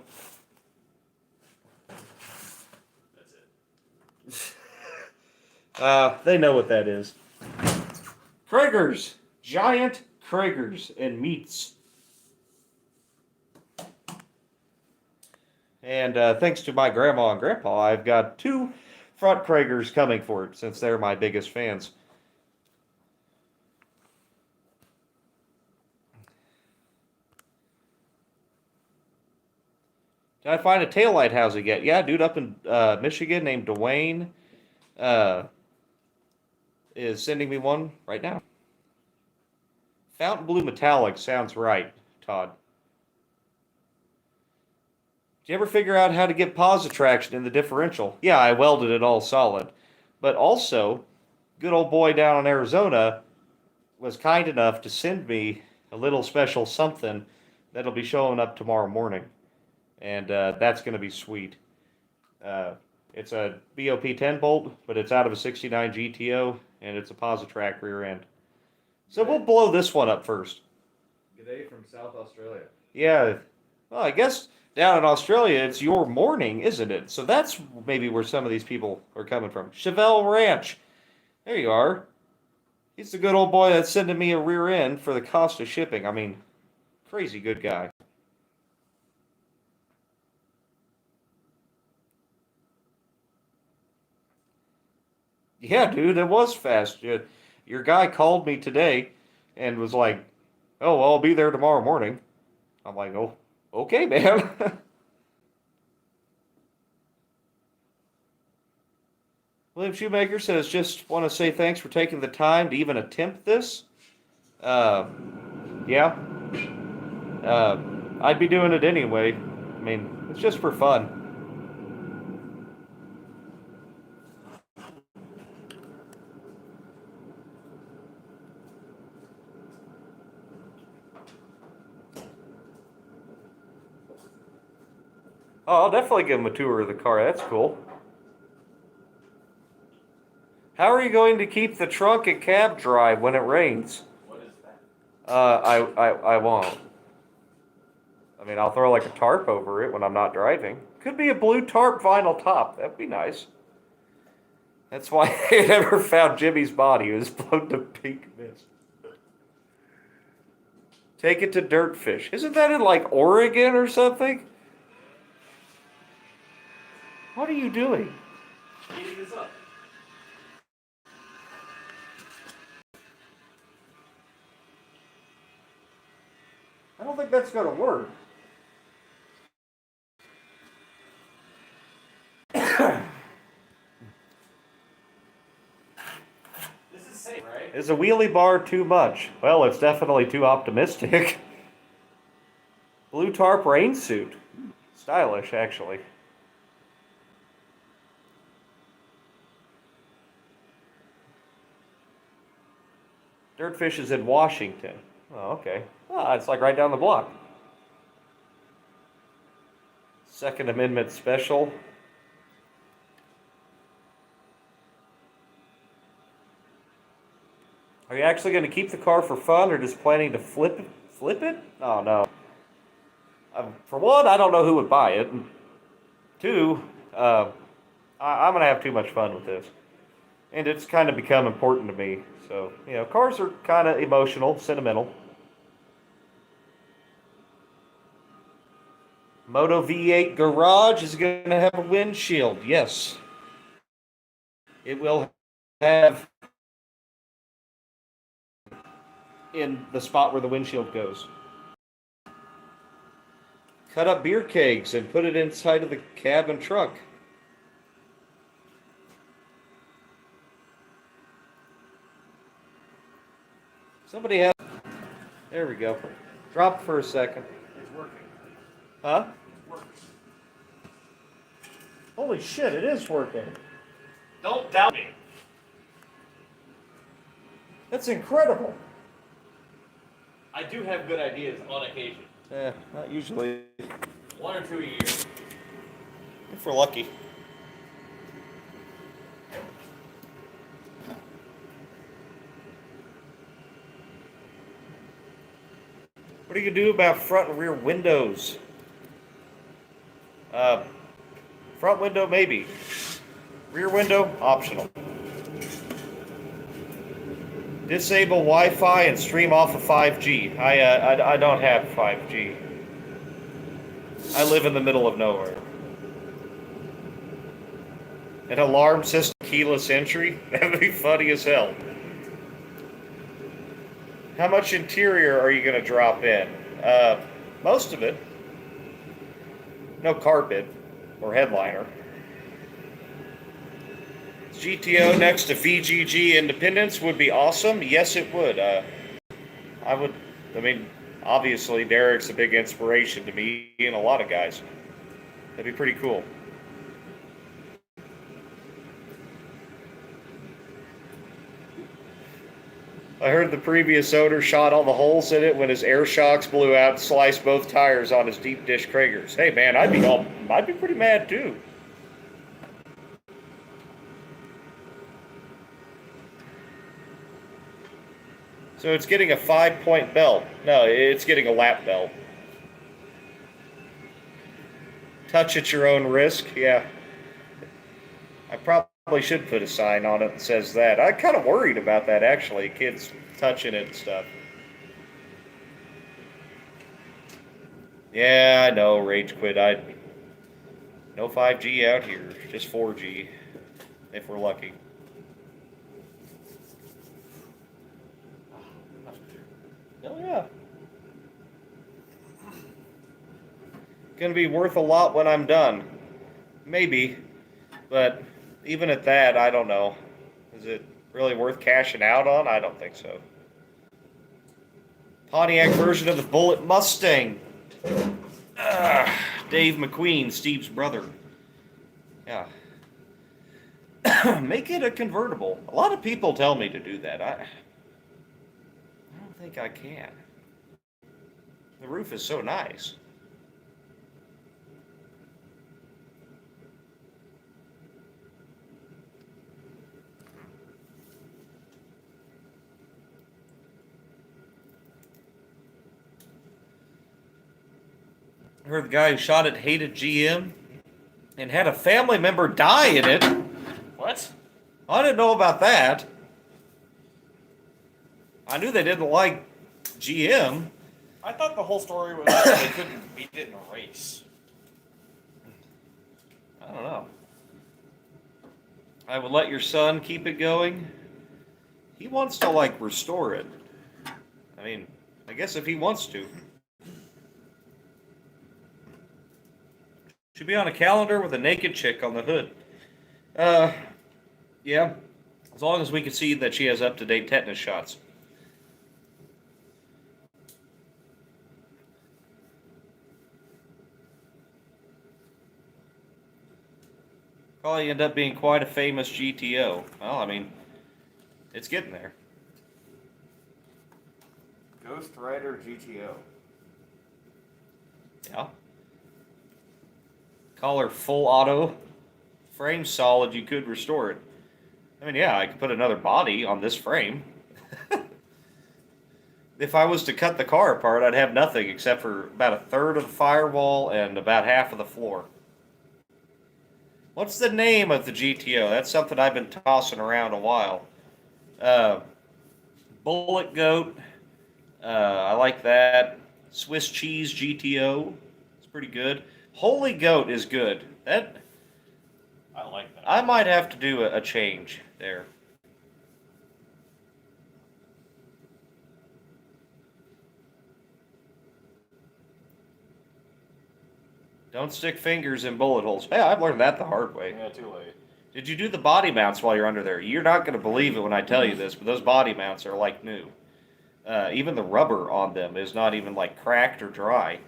That's it. They know what that is. Kragers. Giant Kragers and meats. And thanks to my grandma and grandpa, I've got 2 front Kragers coming for it, since they're my biggest fans. Did I find a taillight housing yet? Yeah, dude up in Michigan named Dwayne is sending me one right now. Fountain blue metallic sounds right, Todd. Did you ever figure out how to get pause traction in the differential? Yeah, I welded it all solid. But also, good old boy down in Arizona was kind enough to send me a little special something that'll be showing up tomorrow morning. And that's going to be sweet. It's a BOP 10 bolt, but it's out of a 69 GTO, and it's a Positrack rear end. So we'll blow this one up first. G'day from South Australia. Yeah, well, I guess down in Australia it's your morning, isn't it? So that's maybe where some of these people are coming from. Chevelle Ranch. There you are. He's the good old boy that's sending me a rear end for the cost of shipping. I mean, crazy good guy. Yeah, dude, it was fast. Your guy called me today and was like, "Oh, I'll be there tomorrow morning." I'm like, "Oh, okay, man." William Shoemaker says, "Just want to say thanks for taking the time to even attempt this." Yeah. I'd be doing it anyway. I mean, it's just for fun. Oh, I'll definitely give him a tour of the car. That's cool. How are you going to keep the trunk and cab dry when it rains? What is that? I won't. I mean, I'll throw like a tarp over it when I'm not driving. Could be a blue tarp vinyl top. That'd be nice. That's why I never found Jimmy's body. It was blown to pink mist. Take it to Dirtfish. Isn't that in like Oregon or something? What are you doing? Speeding this up. I don't think that's going to work. This is safe, right? Is a wheelie bar too much? Well, it's definitely too optimistic. Blue tarp rain suit. Stylish, actually. Dirtfish is in Washington. Oh, okay. Ah, it's like right down the block. Second Amendment special. Are you actually going to keep the car for fun or just planning to flip it? Flip it? Oh, no. For one, I don't know who would buy it. And two, I'm going to have too much fun with this. And it's kind of become important to me. So, you know, cars are kind of emotional, sentimental. Moto V8 Garage is going to have a windshield. Yes. It will have in the spot where the windshield goes. Cut up beer kegs and put it inside of the cab and truck. Somebody has... There we go. Drop for a second. It's working. Huh? It works. Holy shit, it is working. Don't doubt me. That's incredible. I do have good ideas on occasion. Not usually. 1 or 2 a year. If we're lucky. What are you going to do about front and rear windows? Front window, maybe. Rear window, optional. Disable Wi-Fi and stream off of 5G. I don't have 5G. I live in the middle of nowhere. An alarm system, keyless entry? That would be funny as hell. How much interior are you going to drop in? Most of it. No carpet or headliner. GTO next to VGG Independence would be awesome. Yes, it would. I mean, obviously, Derek's a big inspiration to me and a lot of guys. That'd be pretty cool. I heard the previous owner shot all the holes in it when his air shocks blew out and sliced both tires on his deep dish Kragers. Hey man, I'd be pretty mad too. So it's getting a 5-point belt. No, it's getting a lap belt. Touch at your own risk. Yeah. I probably should put a sign on it that says that. I'm kind of worried about that, actually. Kids touching it and stuff. Yeah, I know. Rage quit. No 5G out here. Just 4G. If we're lucky. Oh, yeah. Gonna be worth a lot when I'm done. Maybe. But even at that, I don't know. Is it really worth cashing out on? I don't think so. Pontiac version of the Bullet Mustang. Dave McQueen, Steve's brother. Yeah. Make it a convertible. A lot of people tell me to do that. I don't think I can. The roof is so nice. I heard the guy who shot it hated GM and had a family member die in it. What? I didn't know about that. I knew they didn't like GM. I thought the whole story was they couldn't beat it in a race. I don't know. I would let your son keep it going. He wants to, like, restore it. I mean, I guess if he wants to. Should be on a calendar with a naked chick on the hood. Yeah. As long as we can see that she has up-to-date tetanus shots. Probably end up being quite a famous GTO. Well, I mean, it's getting there. Ghost Rider GTO. Yeah. Collar full auto. Frame solid, you could restore it. I mean, yeah, I could put another body on this frame. If I was to cut the car apart, I'd have nothing except for about a third of the firewall and about half of the floor. What's the name of the GTO? That's something I've been tossing around a while. Uh, Bullet Goat. I like that. Swiss Cheese GTO. It's pretty good. Holy Goat is good. That I like that. I might have to do a change there. Don't stick fingers in bullet holes. Hey, I've learned that the hard way. Yeah, too late. Did you do the body mounts while you're under there? You're not going to believe it when I tell you this, but those body mounts are like new. Even the rubber on them is not even like cracked or dry.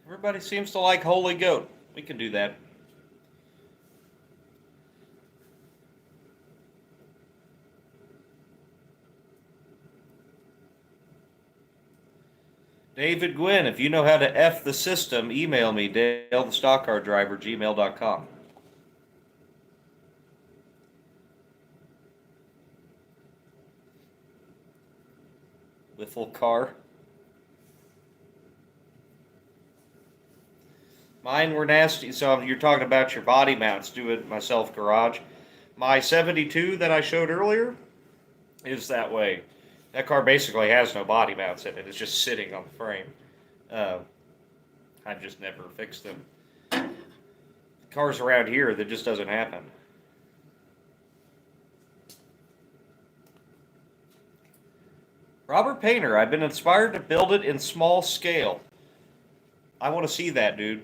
Everybody seems to like Holy Goat. We can do that. David Gwynn, if you know how to F the system, email me, DaleTheStockCarDriver@gmail.com. Wiffle car. Mine were nasty, so you're talking about your body mounts, do it myself garage. My 72 that I showed earlier is that way. That car basically has no body mounts in it. It's just sitting on the frame. I just never fixed them. Cars around here, that just doesn't happen. Robert Painter, I've been inspired to build it in small scale. I want to see that, dude.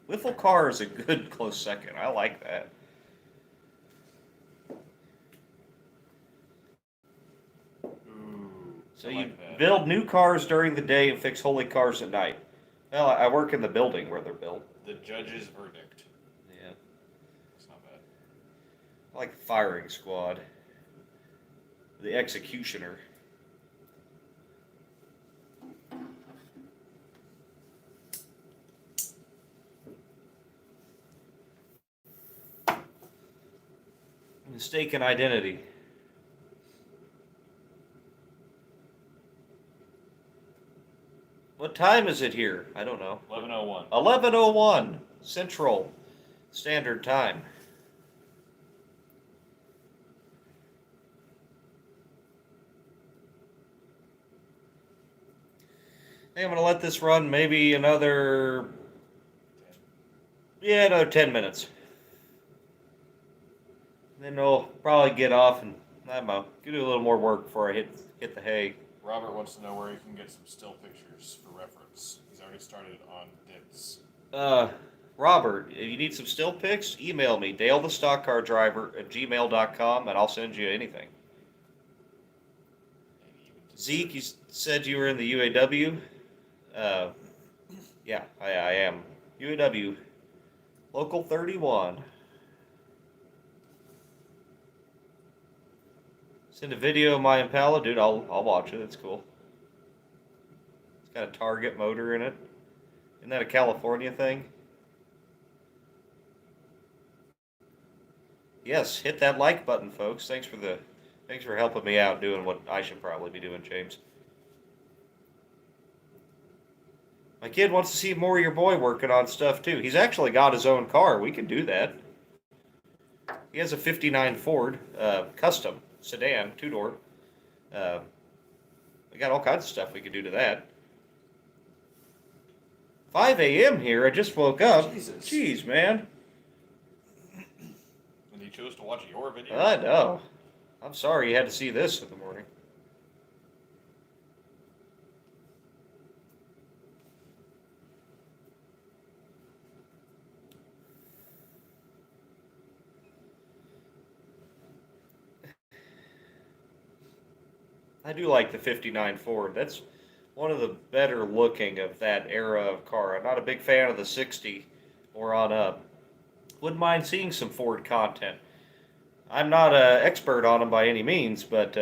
Wiffle car is a good close second. I like that. So you build new cars during the day and fix Holy cars at night. Well, I work in the building where they're built. The judge's verdict. Yeah. It's not bad. I like the firing squad. The executioner. Mistaken identity. What time is it here? I don't know. 11:01. 11:01 Central Standard Time. Hey, I'm going to let this run maybe another 10 minutes. Then I'll probably get off and, I don't know, do a little more work before I hit the hay. Robert wants to know where he can get some still pictures for reference. He's already started on Dips. Robert, if you need some still pics, email me, DaleTheStockCarDriver@gmail.com, and I'll send you anything. Zeke, you said you were in the UAW? Yeah, I am. UAW, Local 31. Send a video of my Impala, dude. I'll watch it. It's cool. It's got a Target motor in it. Isn't that a California thing? Yes, hit that like button, folks. Thanks for helping me out doing what I should probably be doing, James. My kid wants to see more of your boy working on stuff too. He's actually got his own car. We can do that. He has a '59 Ford Custom sedan, 2-door. We got all kinds of stuff we could do to that. 5 a.m. here. I just woke up. Jesus. Jeez, man. And you chose to watch your video? I know. I'm sorry you had to see this in the morning. I do like the 59 Ford. That's one of the better looking of that era of car. I'm not a big fan of the 60 or on up. Wouldn't mind seeing some Ford content. I'm not an expert on them by any means, but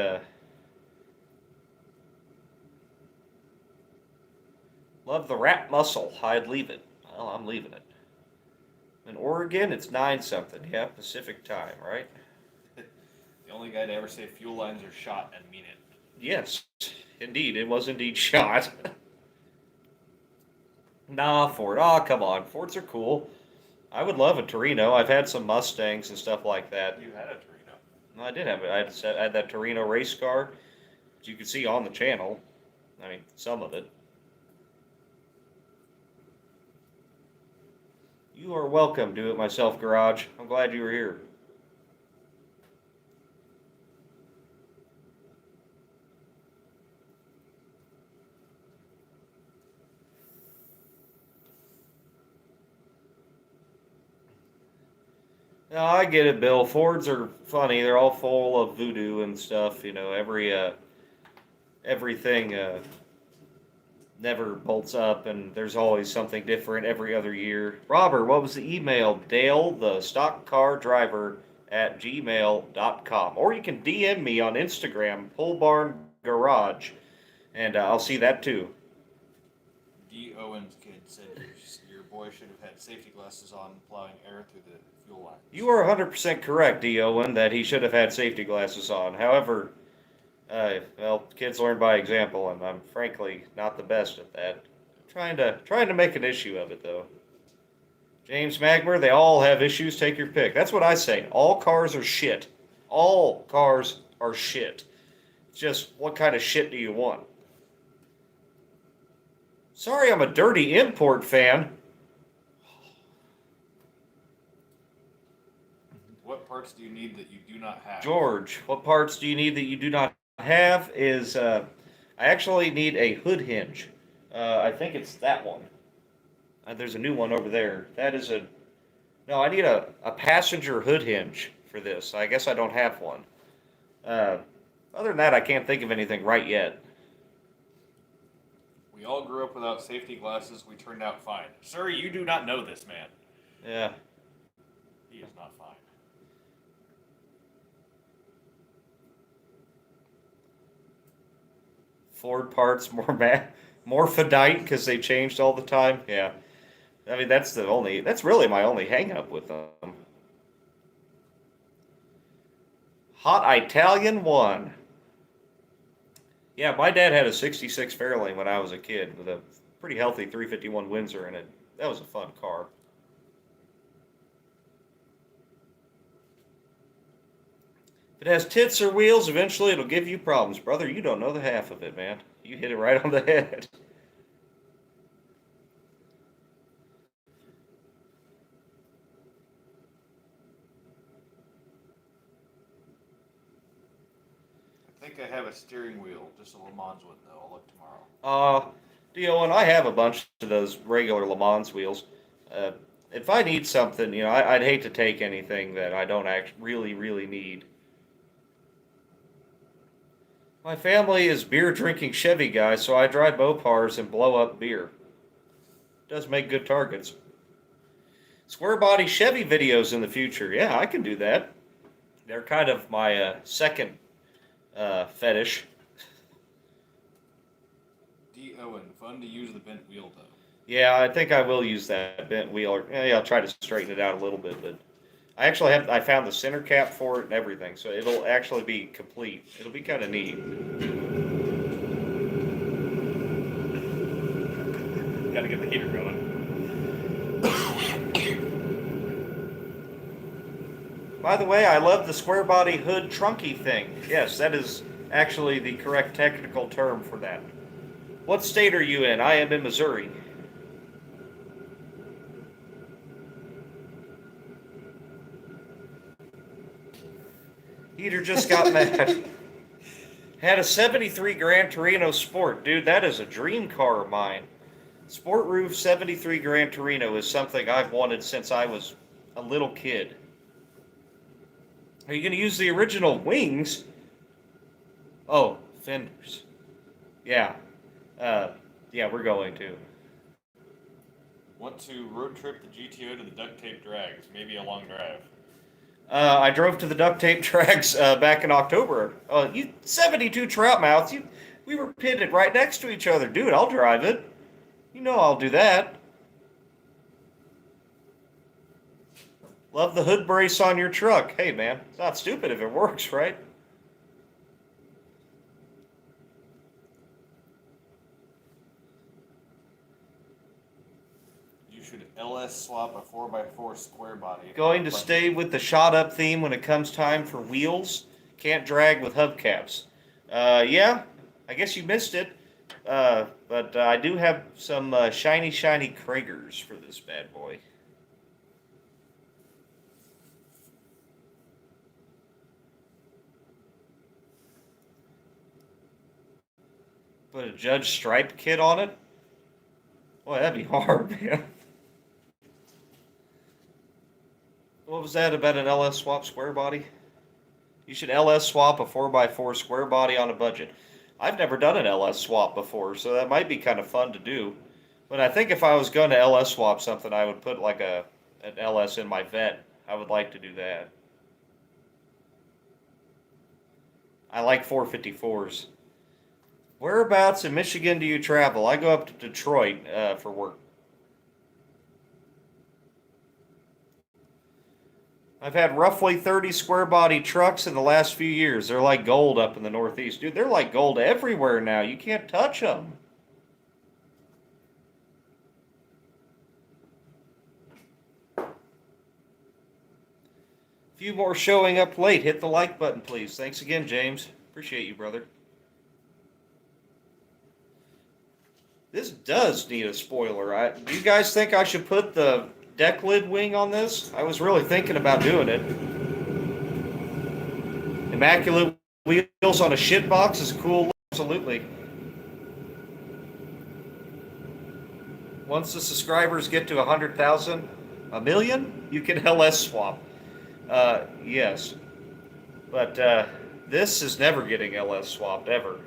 love the rat muscle. I'd leave it. Well, I'm leaving it. In Oregon, it's 9 something. Yeah, Pacific time, right? The only guy to ever say fuel lines are shot and mean it. Yes, indeed. It was indeed shot. Nah, Ford. Oh, come on. Fords are cool. I would love a Torino. I've had some Mustangs and stuff like that. You had a Torino. No, I did have it. I had that Torino race car, which you can see on the channel. I mean, some of it. You are welcome, Do It Myself Garage. I'm glad you were here. No, I get it, Bill. Fords are funny. They're all full of voodoo and stuff. You know, everything never bolts up, and there's always something different every other year. Robert, what was the email? Dale, the stock car driver at gmail.com. Or you can DM me on Instagram, Pole Barn Garage, and I'll see that too. D. Owens kid said your boy should have had safety glasses on plowing air through the fuel line. You are 100% correct, D. Owen, that he should have had safety glasses on. However, well, kids learn by example, and I'm frankly not the best at that. Trying to make an issue of it, though. James Magmer, they all have issues. Take your pick. That's what I say. All cars are shit. All cars are shit. Just what kind of shit do you want? Sorry, I'm a dirty import fan. What parts do you need that you do not have? George, what parts do you need that you do not have is, I actually need a hood hinge. I think it's that one. There's a new one over there. That is no, I need a passenger hood hinge for this. I guess I don't have one. Other than that, I can't think of anything right yet. We all grew up without safety glasses. We turned out fine. Sir, you do not know this man. Yeah. He is not fine. Ford parts more fadite because they changed all the time. Yeah. I mean, that's really my only hang up with them. Hot Italian 1. Yeah, my dad had a 66 Fairlane when I was a kid with a pretty healthy 351 Windsor in it. That was a fun car. If it has tits or wheels, eventually it'll give you problems. Brother, you don't know the half of it, man. You hit it right on the head. I think I have a steering wheel, just a Le Mans one, though. I'll look tomorrow. Dio, and I have a bunch of those regular Le Mans wheels. If I need something, you know, I'd hate to take anything that I don't really need. My family is beer-drinking Chevy guys, so I drive Mopars and blow up beer. Does make good targets. Square body Chevy videos in the future. Yeah, I can do that. They're kind of my second fetish. D. Owen, fun to use the bent wheel, though. Yeah, I think I will use that bent wheel. Yeah, I'll try to straighten it out a little bit, but I found the center cap for it and everything, so it'll actually be complete. It'll be kind of neat. Gotta get the heater going. By the way, I love the square body hood trunky thing. Yes, that is actually the correct technical term for that. What state are you in? I am in Missouri. Heater just got mad. Had a 73 Gran Torino Sport. Dude, that is a dream car of mine. Sport Roof 73 Gran Torino is something I've wanted since I was a little kid. Are you going to use the original wings? Oh, fenders. Yeah. Yeah, we're going to. Want to road trip the GTO to the duct tape drags? Maybe a long drive. I drove to the duct tape tracks back in October. You 72 trout mouths. We were pitted right next to each other, dude. I'll drive it. You know I'll do that. Love the hood brace on your truck. Hey, man, it's not stupid if it works, right? You should LS swap a 4x4 square body. Going to stay with the shot up theme when it comes time for wheels. Can't drag with hubcaps. Yeah, I guess you missed it. But I do have some shiny Kragers for this bad boy. Put a Judge Stripe kit on it? Boy, that'd be hard, man. What was that about an LS swap square body? You should LS swap a 4x4 square body on a budget. I've never done an LS swap before, so that might be kind of fun to do. But I think if I was going to LS swap something, I would put like an LS in my vet. I would like to do that. I like 454s. Whereabouts in Michigan do you travel? I go up to Detroit for work. I've had roughly 30 square body trucks in the last few years. They're like gold up in the Northeast. Dude, they're like gold everywhere now. You can't touch them. Few more showing up late. Hit the like button, please. Thanks again, James. Appreciate you, brother. This does need a spoiler. Do you guys think I should put the deck lid wing on this? I was really thinking about doing it. Immaculate wheels on a shit box is cool. Absolutely. Once the subscribers get to 100,000, a million, you can LS swap. Yes. But this is never getting LS swapped, ever.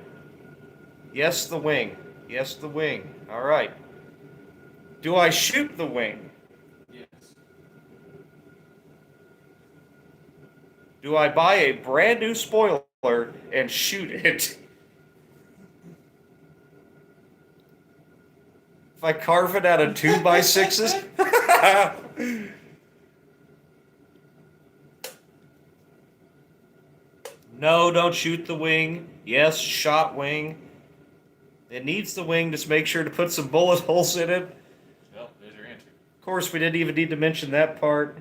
Yes, the wing. Yes, the wing. All right. Do I shoot the wing? Yes. Do I buy a brand new spoiler and shoot it? If I carve it out of 2x6s? No, don't shoot the wing. Yes, shot wing. It needs the wing. Just make sure to put some bullet holes in it. Well, there's your answer. Of course, we didn't even need to mention that part.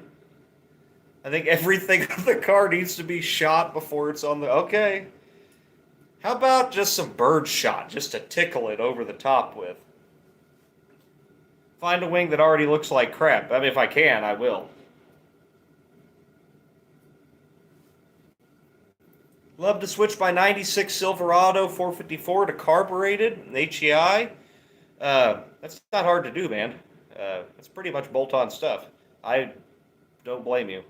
I think everything on the car needs to be shot before it's on the... Okay. How about just some bird shot, just to tickle it over the top with? Find a wing that already looks like crap. I mean, if I can, I will. Love to switch my 96 Silverado 454 to carbureted, an HEI. That's not hard to do, man. That's pretty much bolt-on stuff. I don't blame you.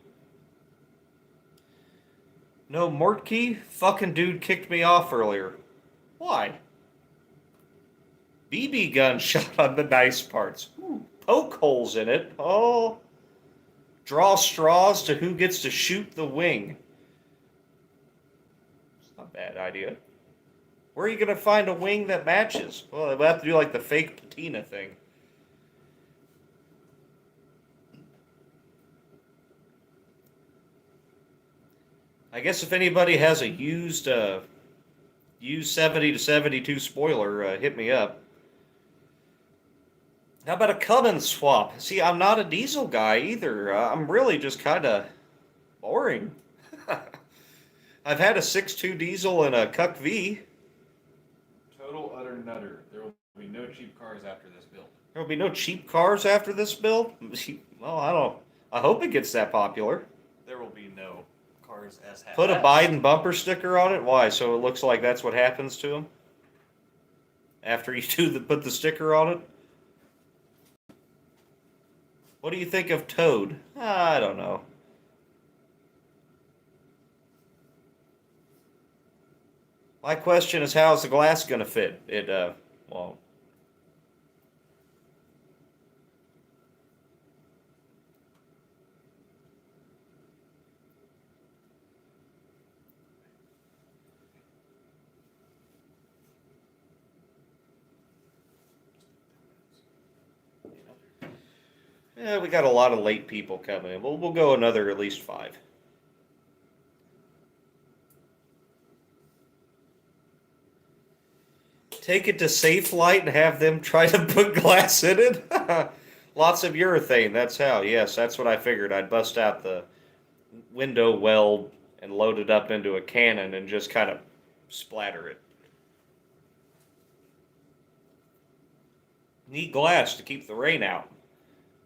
No Mortkey? Fucking dude kicked me off earlier. Why? BB gun shot on the nice parts. Ooh, poke holes in it. Oh. Draw straws to who gets to shoot the wing. Not a bad idea. Where are you going to find a wing that matches? Well, we'll have to do like the fake patina thing. I guess if anybody has a used 70 to 72 spoiler, hit me up. How about a Cummins swap? See, I'm not a diesel guy either. I'm really just kind of boring. I've had a 6.2 diesel and a Cuck V. Total utter nutter. There will be no cheap cars after this build. There will be no cheap cars after this build? Well, I hope it gets that popular. There will be no cars as half. Put a Biden bumper sticker on it? Why? So it looks like that's what happens to them? After you put the sticker on it? What do you think of Toad? I don't know. My question is, how is the glass going to fit? It won't. Yeah, we got a lot of late people coming in. We'll go another at least 5. Take it to Safe Light and have them try to put glass in it? Lots of urethane, that's how. Yes, that's what I figured. I'd bust out the window weld and load it up into a cannon and just kind of splatter it. Need glass to keep the rain out.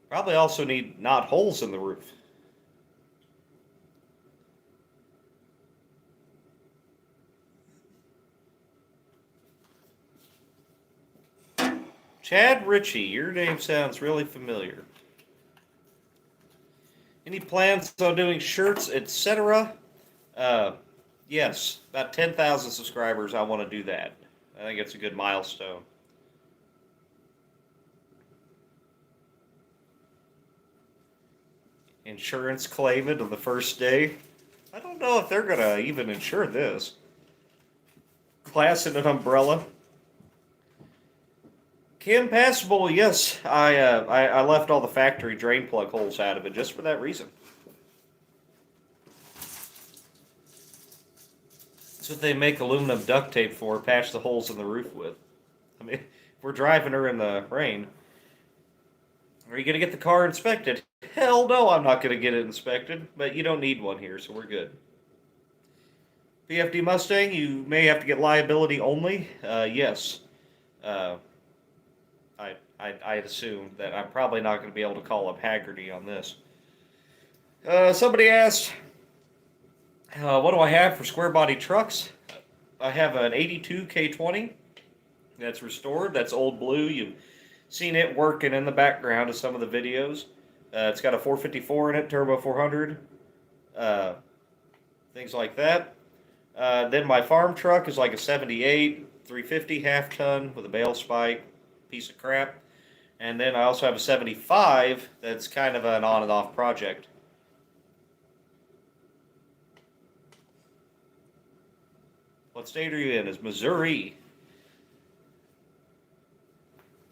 Probably also need not holes in the roof. Chad Ritchie, your name sounds really familiar. Any plans on doing shirts, etc.? Yes, about 10,000 subscribers. I want to do that. I think it's a good milestone. Insurance claimant on the first day. I don't know if they're gonna even insure this. Glass in an umbrella. Kim passable, yes. I left all the factory drain plug holes out of it just for that reason. That's what they make aluminum duct tape for, patch the holes in the roof with. I mean, if we're driving her in the rain, are you going to get the car inspected? Hell no, I'm not going to get it inspected, but you don't need one here, so we're good. PFD Mustang, you may have to get liability only. Yes. I'd assume that I'm probably not going to be able to call up Haggerty on this. Somebody asked, what do I have for square body trucks? I have an 82 K20 that's restored. That's old blue. You've seen it working in the background of some of the videos. It's got a 454 in it, turbo 400, things like that. Then my farm truck is like a 78, 350 half ton with a bale spike, piece of crap. And then I also have a 75 that's kind of an on and off project. What state are you in? Is Missouri.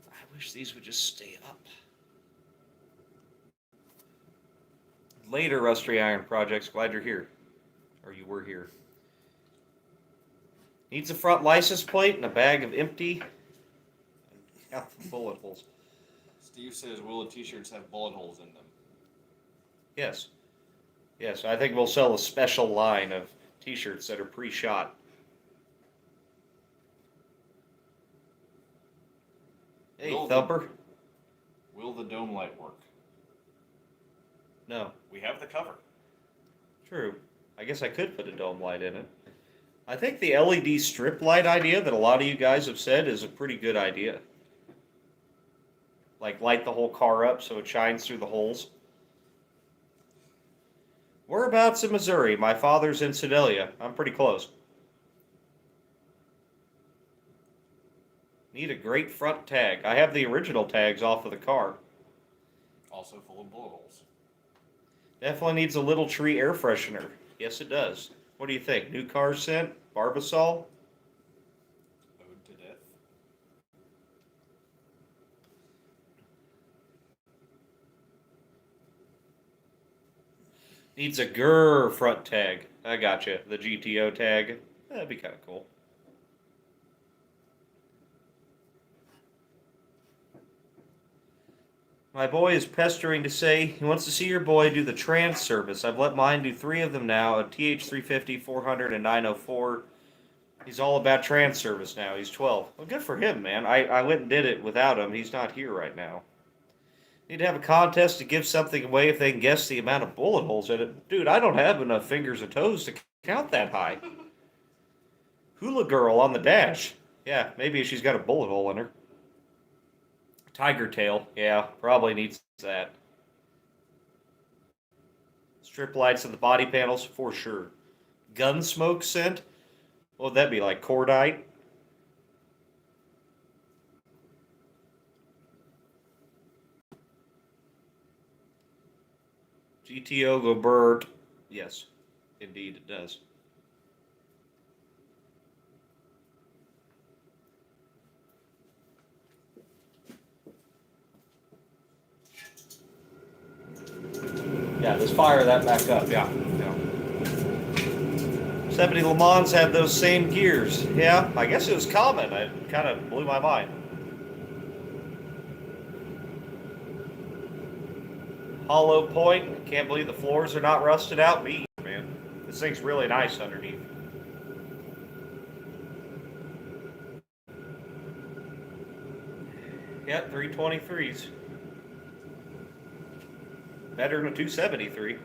I wish these would just stay up. Later Rusty Iron projects. Glad you're here. Or you were here. Needs a front license plate and a bag of empty bullet holes. Steve says, will the t-shirts have bullet holes in them? Yes. Yes, I think we'll sell a special line of t-shirts that are pre-shot. Hey, Thumper. Will the dome light work? No. We have the cover. True. I guess I could put a dome light in it. I think the LED strip light idea that a lot of you guys have said is a pretty good idea. Like light the whole car up so it shines through the holes. Whereabouts in Missouri? My father's in Sedalia. I'm pretty close. Need a great front tag. I have the original tags off of the car. Also full of bullet holes. Definitely needs a little tree air freshener. Yes, it does. What do you think? New car scent? Barbasol? Ode to death. Needs a grrr front tag. I gotcha. The GTO tag. That'd be kind of cool. My boy is pestering to say he wants to see your boy do the trans service. I've let mine do 3 of them now, a TH350, 400, and 904. He's all about trans service now. He's 12. Well, good for him, man. I went and did it without him. He's not here right now. Need to have a contest to give something away if they can guess the amount of bullet holes in it. Dude, I don't have enough fingers and toes to count that high. Hula girl on the dash. Yeah, maybe she's got a bullet hole in her. Tiger tail. Yeah, probably needs that. Strip lights in the body panels, for sure. Gun smoke scent. What would that be, like cordite? GTO Gobert. Yes, indeed it does. Yeah, just fire that back up. Yeah. 70 Le Mans had those same gears. Yeah, I guess it was common. It kind of blew my mind. Hollow point. Can't believe the floors are not rusted out. Me, man. This thing's really nice underneath. Yep, 323s. Better than a 273.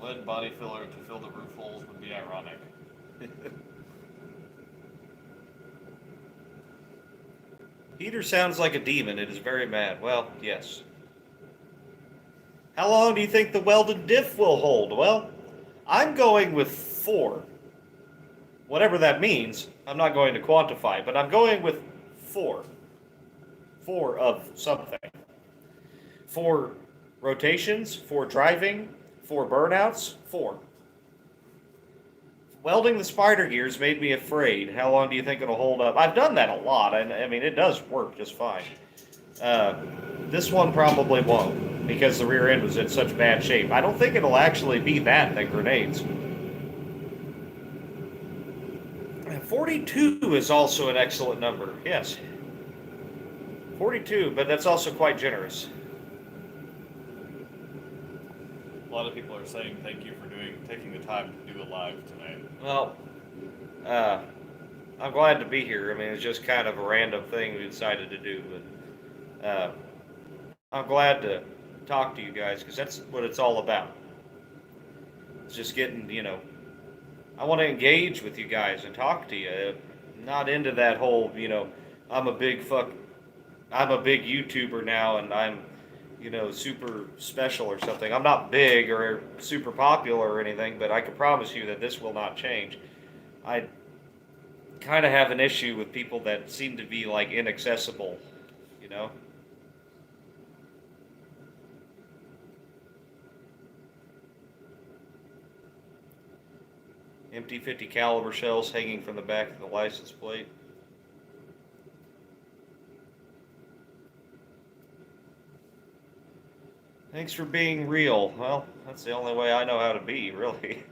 Lead body filler to fill the roof holes would be ironic. Heater sounds like a demon. It is very mad. Well, yes. How long do you think the welded diff will hold? Well, I'm going with 4. Whatever that means, I'm not going to quantify, but I'm going with 4. 4 of something. 4 rotations, 4 driving, 4 burnouts, 4. Welding the spider gears made me afraid. How long do you think it'll hold up? I've done that a lot, and I mean, it does work just fine. This one probably won't, because the rear end was in such bad shape. I don't think it'll actually be that than grenades. 42 is also an excellent number, yes. 42, but that's also quite generous. A lot of people are saying thank you for taking the time to do a live tonight. Well, I'm glad to be here. I mean, it's just kind of a random thing we decided to do, but I'm glad to talk to you guys because that's what it's all about. It's just getting, I want to engage with you guys and talk to you. Not into that whole, I'm a big YouTuber now and I'm, super special or something. I'm not big or super popular or anything, but I can promise you that this will not change. I kind of have an issue with people that seem to be like inaccessible, Empty 50 caliber shells hanging from the back of the license plate. Thanks for being real. Well, that's the only way I know how to be, really.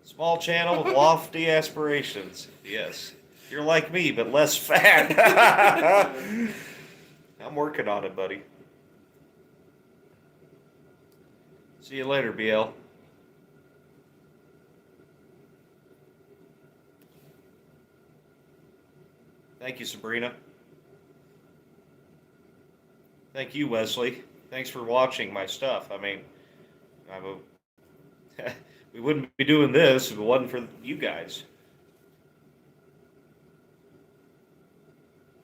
Small channel with lofty aspirations. Yes. You're like me, but less fat. I'm working on it, buddy. See you later, BL. Thank you, Sabrina. Thank you, Wesley. Thanks for watching my stuff. I mean, we wouldn't be doing this if it wasn't for you guys.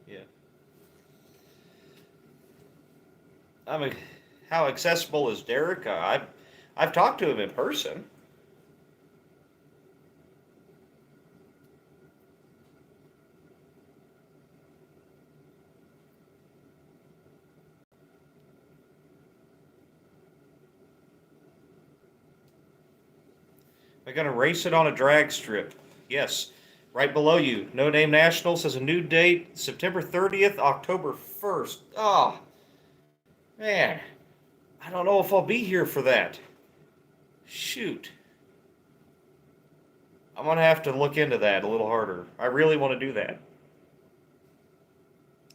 Yeah. How accessible is Derek? I've talked to him in person. They're going to race it on a drag strip. Yes. Right below you. No Name Nationals has a new date, September 30th, October 1st. Oh, man. I don't know if I'll be here for that. Shoot. I'm going to have to look into that a little harder. I really want to do that.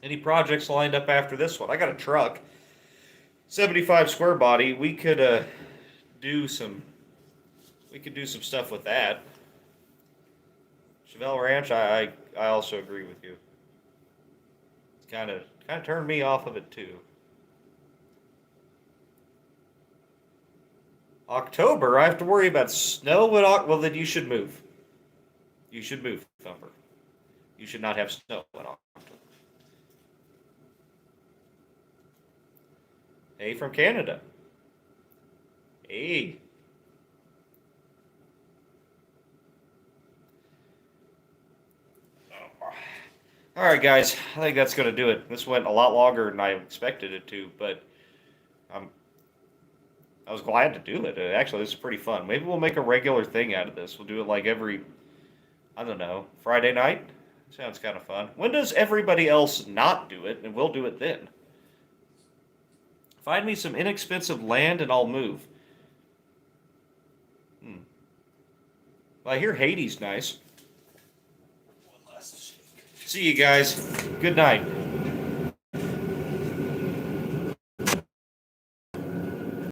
Any projects lined up after this one? I got a truck. 75 square body. We could do some stuff with that. Chevelle Ranch, I also agree with you. It's kind of turned me off of it too. October, I have to worry about snow. Well, then you should move. You should move, Thumper. You should not have snow went on. Hey, from Canada. Hey. All right, guys. I think that's going to do it. This went a lot longer than I expected it to, but I was glad to do it. Actually, this is pretty fun. Maybe we'll make a regular thing out of this. We'll do it like every, I don't know, Friday night? Sounds kind of fun. When does everybody else not do it, and we'll do it then? Find me some inexpensive land and I'll move. Well, I hear Haiti's nice. See you guys. Good night.